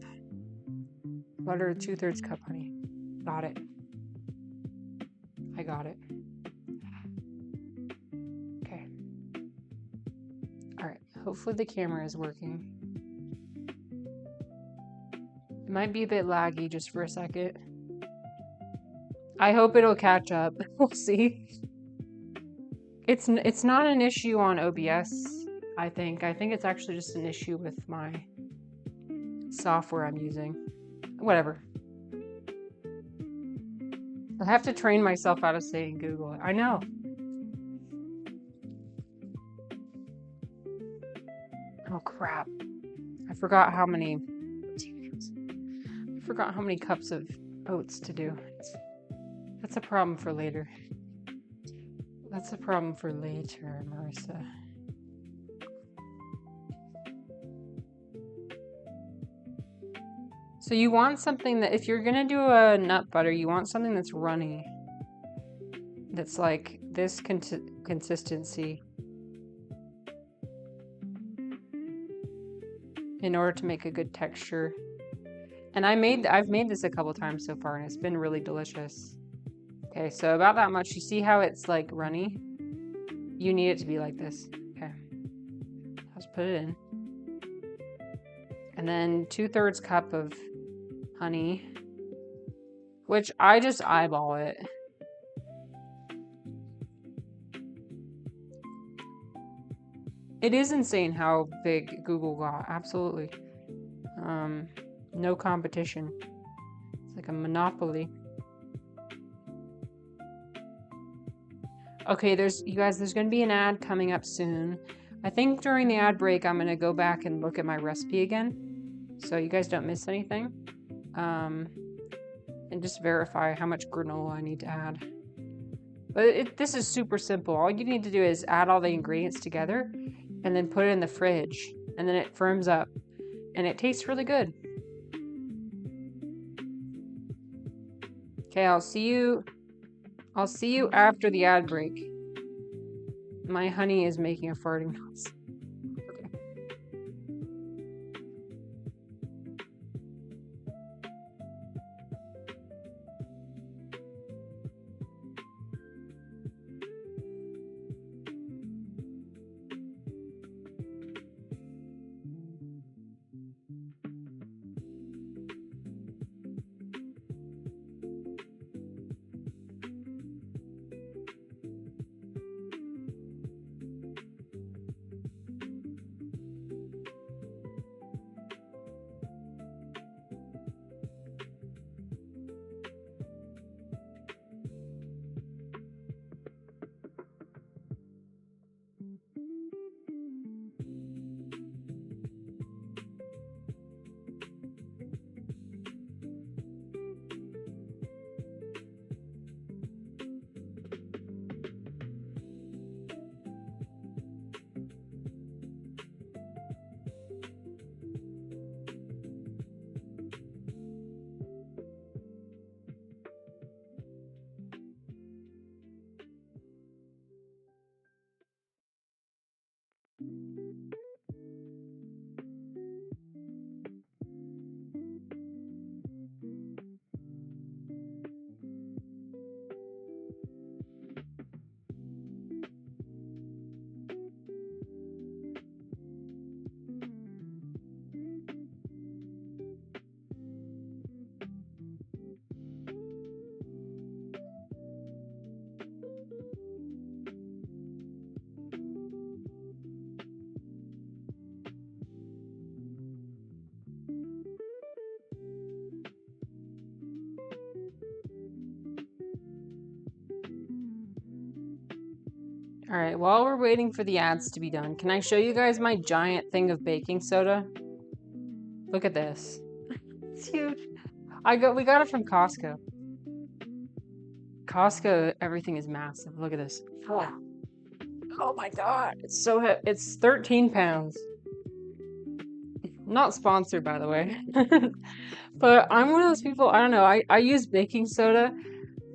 A: butter, 2/3 cup honey. Got it. I got it. Okay. All right. Hopefully the camera is working. It might be a bit laggy just for a second. I hope it'll catch up. We'll see. It's not an issue on OBS, I think. I think it's actually just an issue with my software I'm using. Whatever. I have to train myself out of saying Google it. I know. Oh crap. I forgot how many cups of oats to do. That's a problem for later. That's a problem for later, Marissa. So you want something that, if you're gonna do a nut butter, you want something that's runny. That's like this consistency. In order to make a good texture. And I've made this a couple times so far, and it's been really delicious. Okay, so about that much. You see how it's like runny? You need it to be like this. Okay. Let's put it in. And then 2/3 cup of honey, which I just eyeball it. It is insane how big Google got. Absolutely. No competition. It's like a monopoly. Okay, you guys, there's going to be an ad coming up soon. I think during the ad break, I'm going to go back and look at my recipe again, so you guys don't miss anything. And just verify how much granola I need to add. But this is super simple. All you need to do is add all the ingredients together and then put it in the fridge, and then it firms up and it tastes really good. Okay, I'll see you after the ad break. My honey is making a farting noise. Okay. All right, while we're waiting for the ads to be done, can I show you guys my giant thing of baking soda? Look at this. It's huge. We got it from Costco. Costco, everything is massive. Look at this. Oh my god, it's so heavy. It's 13 pounds. Not sponsored, by the way. But I'm one of those people, I don't know, I use baking soda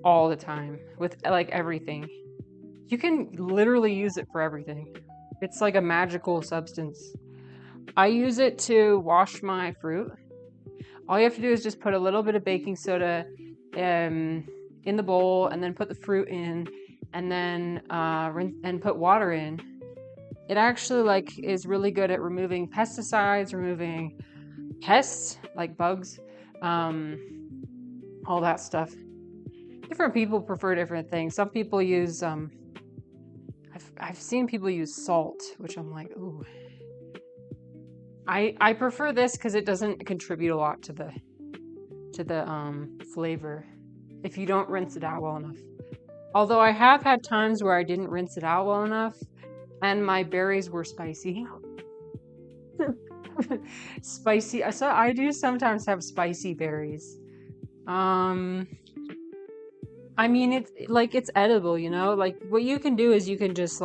A: all the time with like everything. You can literally use it for everything. It's like a magical substance. I use it to wash my fruit. All you have to do is just put a little bit of baking soda in the bowl, and then put the fruit in, and then rinse and put water in. It actually is really good at removing pesticides, removing pests like bugs, all that stuff. Different people prefer different things. Some people use I've seen people use salt, which I'm like, ooh. I prefer this because it doesn't contribute a lot to the flavor if you don't rinse it out well enough. Although I have had times where I didn't rinse it out well enough and my berries were spicy. Spicy. So I do sometimes have spicy berries. I mean, it's edible, you know? Like, what you can do is you can just,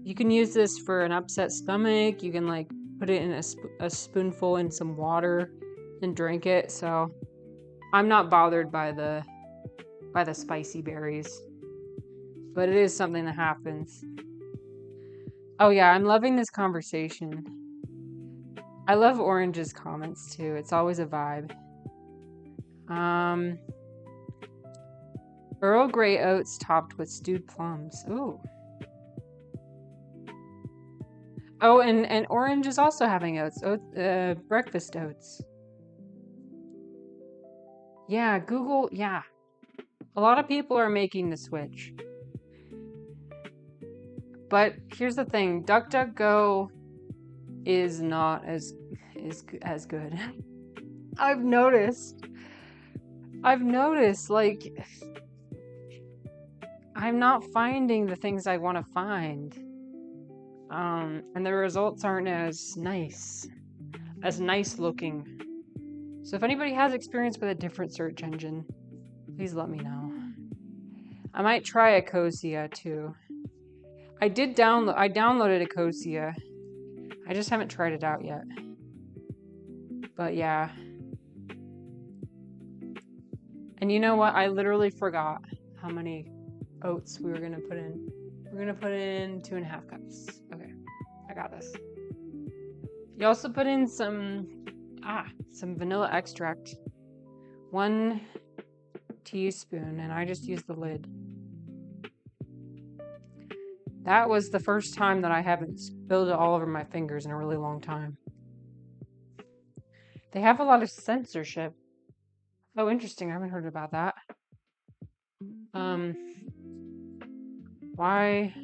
A: you can use this for an upset stomach. You can, put it in a spoonful in some water and drink it. So, I'm not bothered by the spicy berries. But it is something that happens. Oh, yeah, I'm loving this conversation. I love Orange's comments, too. It's always a vibe. Earl Grey oats topped with stewed plums. Ooh. Oh, and Orange is also having oats. Breakfast oats. Yeah, Google, yeah. A lot of people are making the switch. But here's the thing, DuckDuckGo is not as good. I've noticed. I've noticed, like, I'm not finding the things I want to find. And the results aren't as nice looking. So if anybody has experience with a different search engine, please let me know. I might try Ecosia too. I downloaded Ecosia. I just haven't tried it out yet. But yeah. And you know what? I literally forgot how many oats we were gonna put in. We're gonna put in 2.5 cups. Okay, I got this. You also put in some vanilla extract. 1 teaspoon, and I just used the lid. That was the first time that I haven't spilled it all over my fingers in a really long time. They have a lot of censorship. Oh, interesting. I haven't heard about that. Why?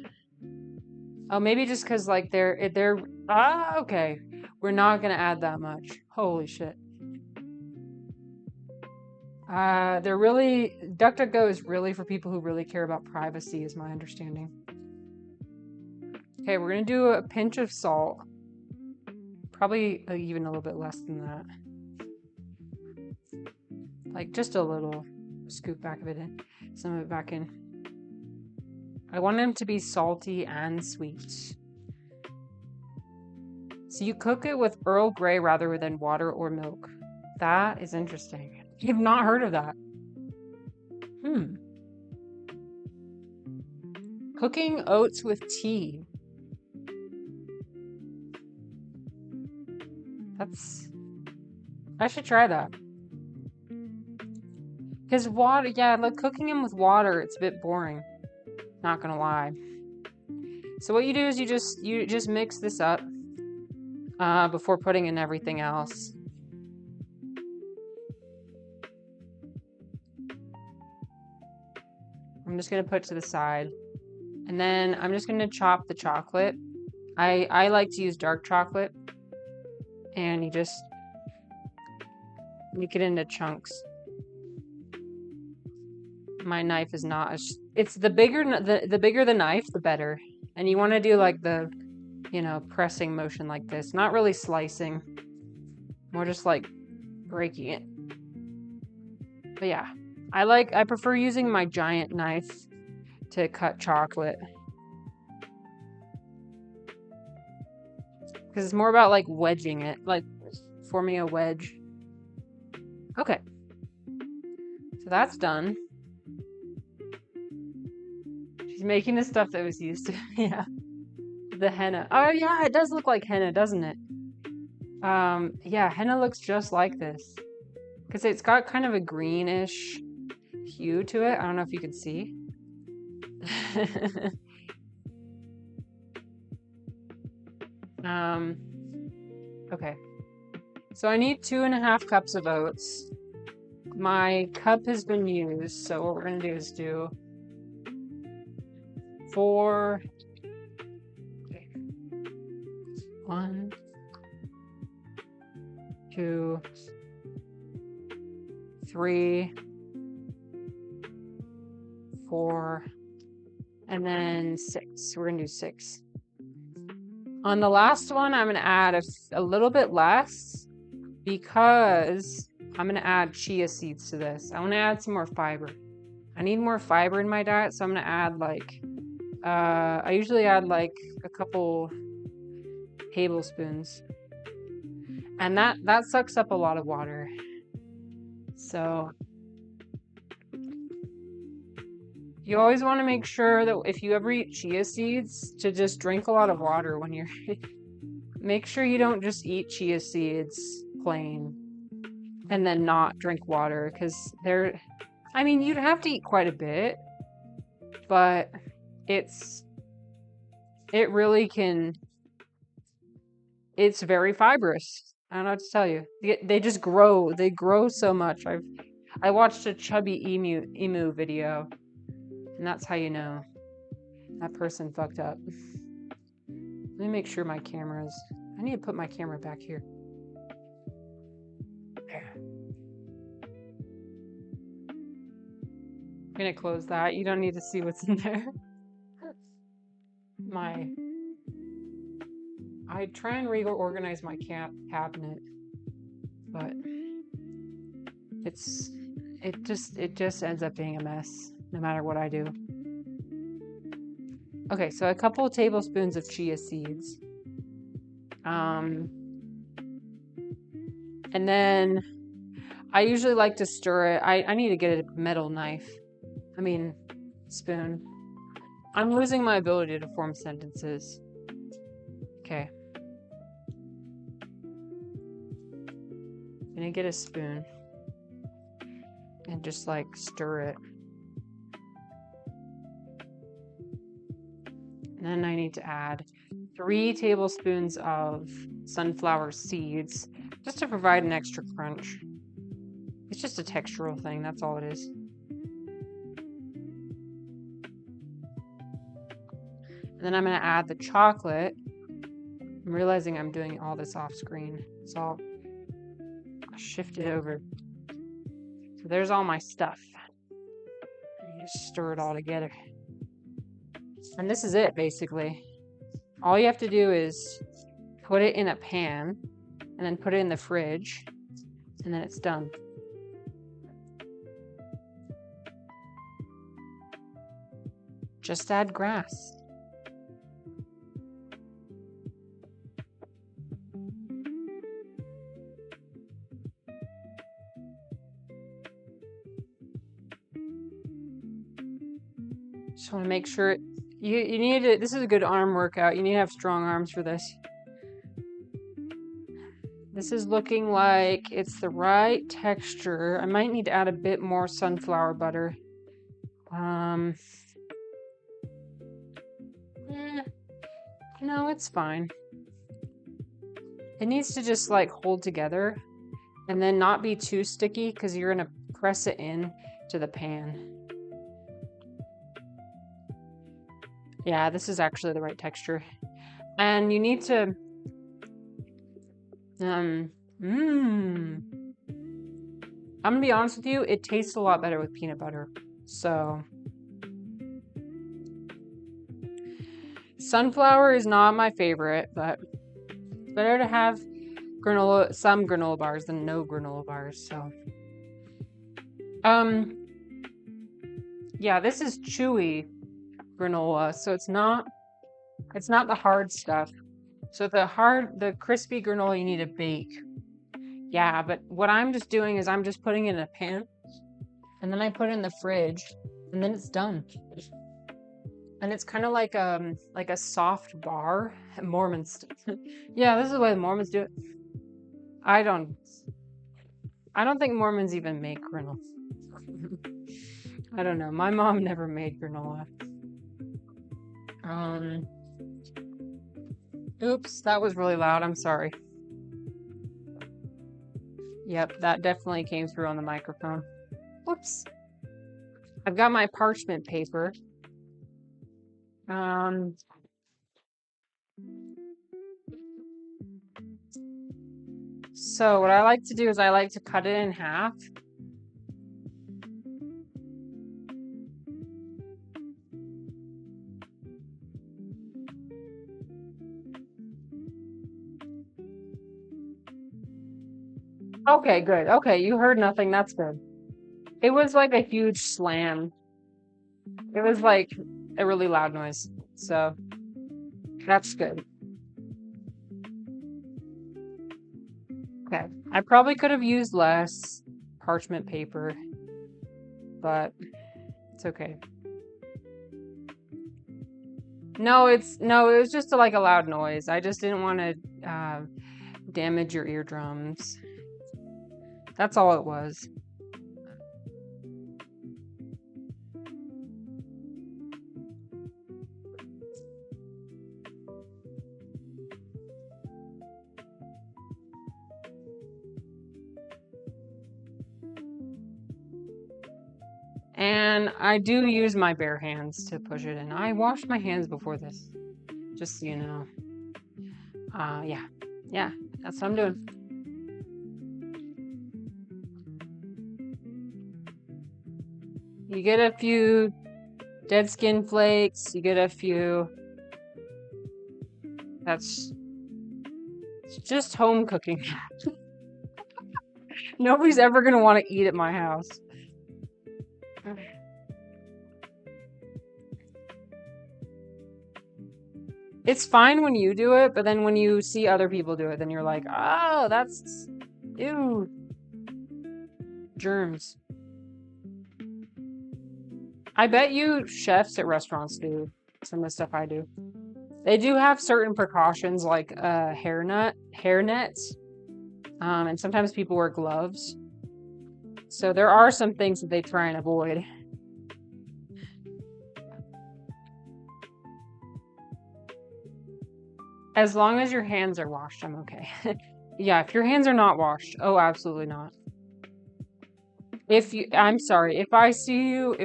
A: Oh, maybe just because, like, okay. We're not gonna add that much. Holy shit. They're really, DuckDuckGo is really for people who really care about privacy, is my understanding. Okay, we're gonna do a pinch of salt. Probably even a little bit less than that. Like, just a little scoop back of it in, some of it back in. I want them to be salty and sweet. So you cook it with Earl Grey rather than water or milk. That is interesting. I have not heard of that. Cooking oats with tea. I should try that. Because water, yeah, like cooking them with water, it's a bit boring. Not gonna lie. So what you do is you just mix this up before putting in everything else. I'm just gonna put to the side, and then I'm just gonna chop the chocolate. I like to use dark chocolate, and you just make it into chunks. My knife is not as, it's the bigger the knife, the better. And you want to do like the, pressing motion like this, not really slicing, more just like breaking it. But yeah, I prefer using my giant knife to cut chocolate, because it's more about like wedging it, like forming a wedge. Okay, so that's done. She's making the stuff that was used to, yeah, the henna. Oh yeah, it does look like henna, doesn't it? Yeah, henna looks just like this, because it's got kind of a greenish hue to it. I don't know if you can see. Okay. So I need 2.5 cups of oats. My cup has been used, so what we're gonna do is do 4. Okay. 1, 2, 3, 4, and then 6. We're gonna do 6. On the last one, I'm gonna add a little bit less, because I'm gonna add chia seeds to this. I want to add some more fiber. I need more fiber in my diet, so I'm gonna add like, I usually add like a couple tablespoons, and that sucks up a lot of water. So you always want to make sure that if you ever eat chia seeds, to just drink a lot of water when you're make sure you don't just eat chia seeds plain and then not drink water, because you'd have to eat quite a bit, but it's very fibrous. I don't know what to tell you. They just grow. They grow so much. I watched a chubby emu video, and that's how you know that person fucked up. Let me make sure my camera's, I need to put my camera back here. I'm gonna close that. You don't need to see what's in there. I try and reorganize my cabinet, but it just ends up being a mess no matter what I do. Okay, so a couple of tablespoons of chia seeds. And then I usually like to stir it. I need to get a metal spoon. I'm losing my ability to form sentences. Okay. I'm gonna get a spoon and just like stir it. And then I need to add 3 tablespoons of sunflower seeds just to provide an extra crunch. It's just a textural thing, that's all it is. And then I'm going to add the chocolate. I'm realizing I'm doing all this off screen, so I'll shift it over. So there's all my stuff. Just stir it all together. And this is it, basically. All you have to do is put it in a pan and then put it in the fridge, and then it's done. Just add grass. Just want to make sure you need to. This is a good arm workout. You need to have strong arms for this. This is looking like it's the right texture. I might need to add a bit more sunflower butter. No, it's fine. It needs to just like hold together and then not be too sticky because you're gonna press it in to the pan. Yeah, this is actually the right texture. And you need to I'm gonna be honest with you, it tastes a lot better with peanut butter. So sunflower is not my favorite, but it's better to have some granola bars than no granola bars. So yeah, this is chewy granola, so it's not the hard stuff. So the crispy granola you need to bake. Yeah, but what I'm just doing is I'm just putting it in a pan and then I put it in the fridge and then it's done. And it's kind of like a soft bar. Mormons. Yeah, this is the way the Mormons do it. I don't think Mormons even make granola. I don't know. My mom never made granola. Oops, that was really loud. I'm sorry. Yep, that definitely came through on the microphone. Whoops. I've got my parchment paper. So what I like to do is I like to cut it in half. Okay, good. Okay, you heard nothing. That's good. It was like a huge slam. It was like a really loud noise. So that's good. Okay. I probably could have used less parchment paper, but it's okay. No, it was just like a loud noise. I just didn't want to damage your eardrums. That's all it was. And I do use my bare hands to push it in. I washed my hands before this, just so you know. Yeah, that's what I'm doing. You get a few dead skin flakes. You get a few. It's just home cooking. Nobody's ever gonna want to eat at my house. It's fine when you do it, but then when you see other people do it, then you're like, oh, that's ew. Germs. I bet you chefs at restaurants do some of the stuff I do. They do have certain precautions like hair nets, and sometimes people wear gloves. So there are some things that they try and avoid. As long as your hands are washed, I'm okay. Yeah, if your hands are not washed, oh, absolutely not. I'm sorry, if I see you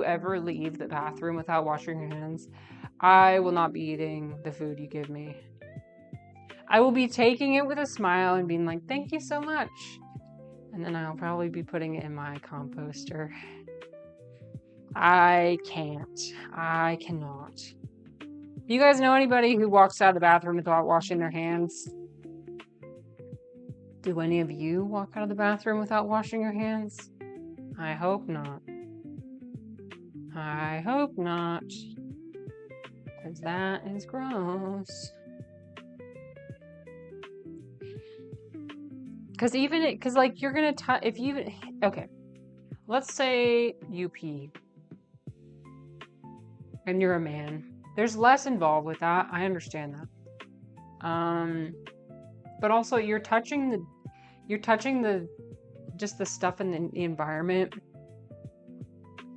A: ever leave the bathroom without washing your hands, I will not be eating the food you give me. I will be taking it with a smile and being like, thank you so much. And then I'll probably be putting it in my composter. I can't. I cannot. You guys know anybody who walks out of the bathroom without washing their hands? Do any of you walk out of the bathroom without washing your hands? I hope not. I hope not. Because that is gross. Because like you're gonna okay. Let's say you pee and you're a man. There's less involved with that. I understand that. But also you're touching just the stuff in the environment.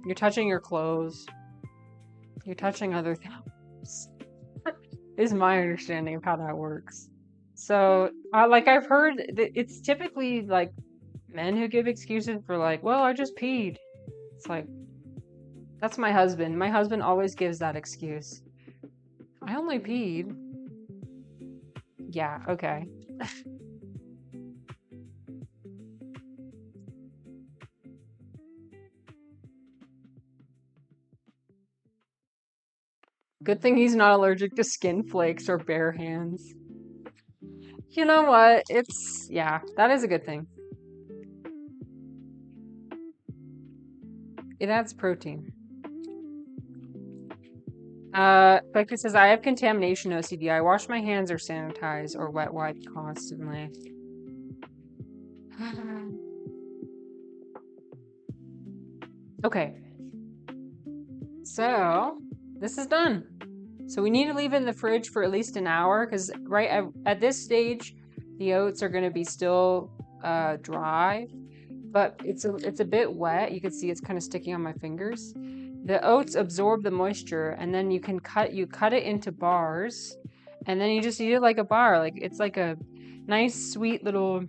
A: You're touching your clothes. You're touching other things. Is my understanding of how that works. So, like I've heard that it's typically like men who give excuses for like, well, I just peed. It's like, that's my husband. My husband always gives that excuse. I only peed. Yeah, okay. Good thing he's not allergic to skin flakes or bare hands. You know what? Yeah, that is a good thing. It adds protein. Becca says, I have contamination OCD. I wash my hands or sanitize or wet wipe constantly. Okay. So, this is done. So we need to leave it in the fridge for at least an hour because right at this stage, the oats are going to be still dry, but it's a bit wet. You can see it's kind of sticking on my fingers. The oats absorb the moisture, and then you cut it into bars, and then you just eat it like a bar. Like it's like a nice, sweet little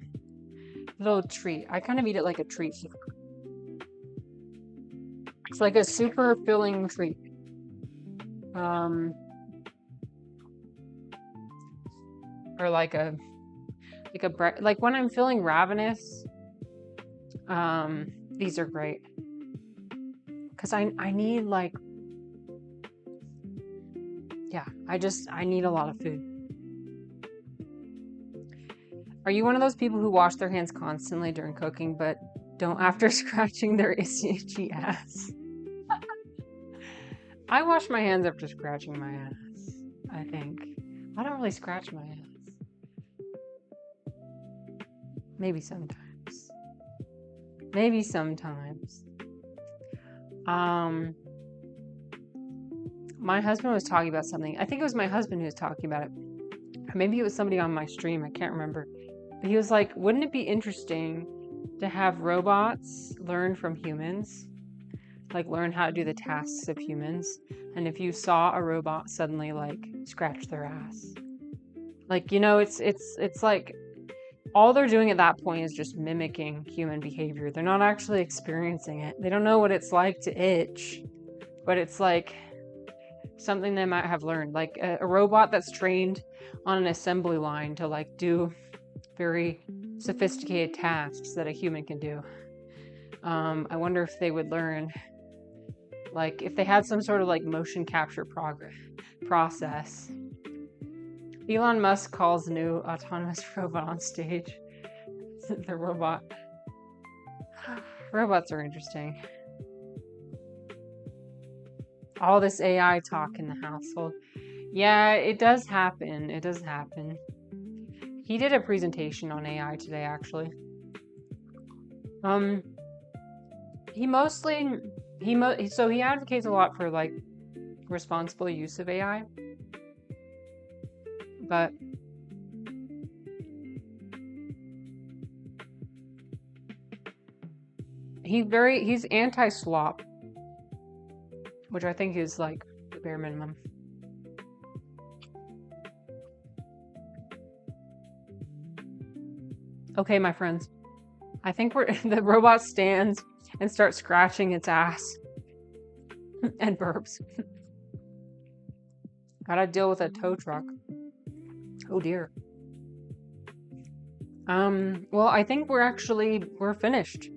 A: treat. I kind of eat it like a treat. It's like a super filling treat. Or like when I'm feeling ravenous, these are great. Cause I need like, yeah, I need a lot of food. Are you one of those people who wash their hands constantly during cooking, but don't after scratching their itchy ass? I wash my hands after scratching my ass, I think. I don't really scratch my ass. Maybe sometimes. My husband was talking about something. I think it was my husband who was talking about it. Or maybe it was somebody on my stream. I can't remember. But he was like, wouldn't it be interesting to have robots learn from humans? Like learn how to do the tasks of humans. And if you saw a robot suddenly like scratch their ass. Like, it's like all they're doing at that point is just mimicking human behavior. They're not actually experiencing it. They don't know what it's like to itch, but it's like something they might have learned. Like a robot that's trained on an assembly line to like do very sophisticated tasks that a human can do. I wonder if they would learn Like if they had some sort of like motion capture process. Elon Musk calls new autonomous robot on stage. The robot. Robots are interesting. All this AI talk in the household. Yeah, it does happen. It does happen. He did a presentation on AI today, actually. So he advocates a lot for like responsible use of AI, but he's anti-slop, which I think is like the bare minimum. Okay, my friends, I think the robot stands and starts scratching its ass and burps. Gotta deal with a tow truck. Oh dear. Well, I think we're finished.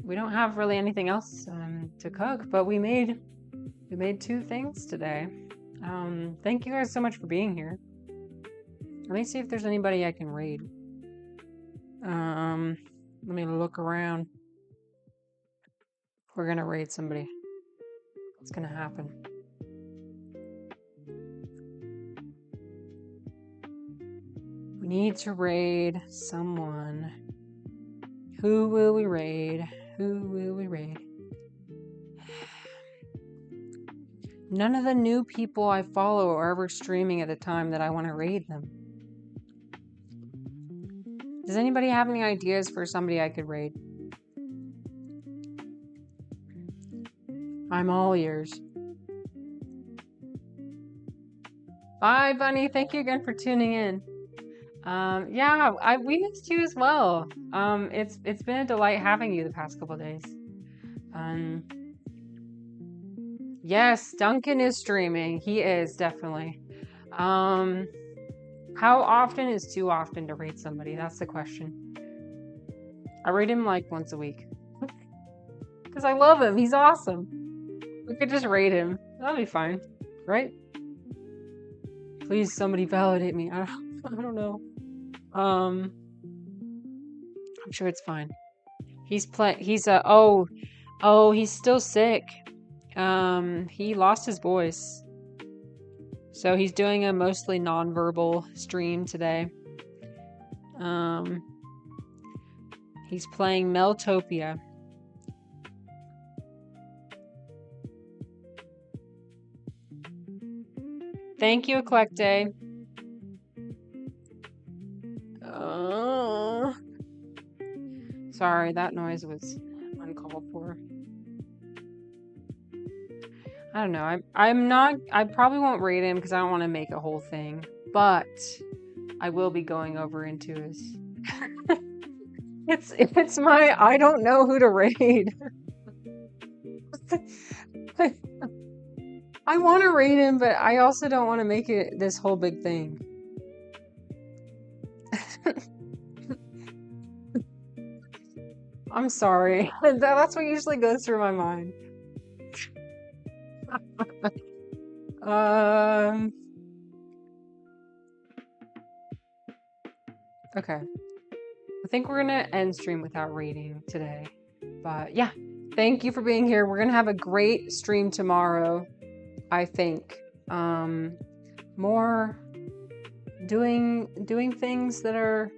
A: We don't have really anything else to cook, but we made 2 things today. Thank you guys so much for being here. Let me see if there's anybody I can raid. Let me look around. We're gonna raid somebody. What's gonna happen? We need to raid someone. Who will we raid? Who will we raid? None of the new people I follow are ever streaming at the time that I want to raid them. Does anybody have any ideas for somebody I could raid? I'm all ears. Bye, Bunny. Thank you again for tuning in. Yeah, we missed you as well. It's been a delight having you the past couple of days. Yes, Duncan is streaming. He is definitely. How often is too often to raid somebody? That's the question. I raid him like once a week. Because I love him. He's awesome. We could just raid him. That'll be fine. Right? Please, somebody validate me. I don't know. I'm sure it's fine. He's still sick. He lost his voice. So he's doing a mostly non-verbal stream today. He's playing Meltopia. Thank you, Eclecte. Sorry, that noise was uncalled for. I don't know. I probably won't rate him because I don't want to make a whole thing. But I will be going over into his. It's my I don't know who to raid. I want to raid him, but I also don't want to make it this whole big thing. I'm sorry. That's what usually goes through my mind. Okay. I think we're gonna end stream without rating today. But yeah, thank you for being here. We're gonna have a great stream tomorrow, I think. More doing things that are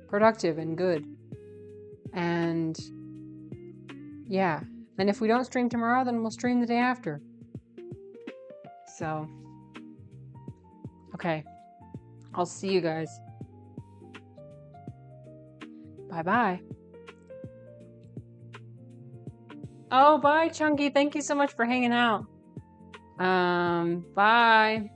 A: productive and good. And yeah. And if we don't stream tomorrow, then we'll stream the day after. So, okay. I'll see you guys. Bye-bye. Oh, bye, Chunky. Thank you so much for hanging out. Bye.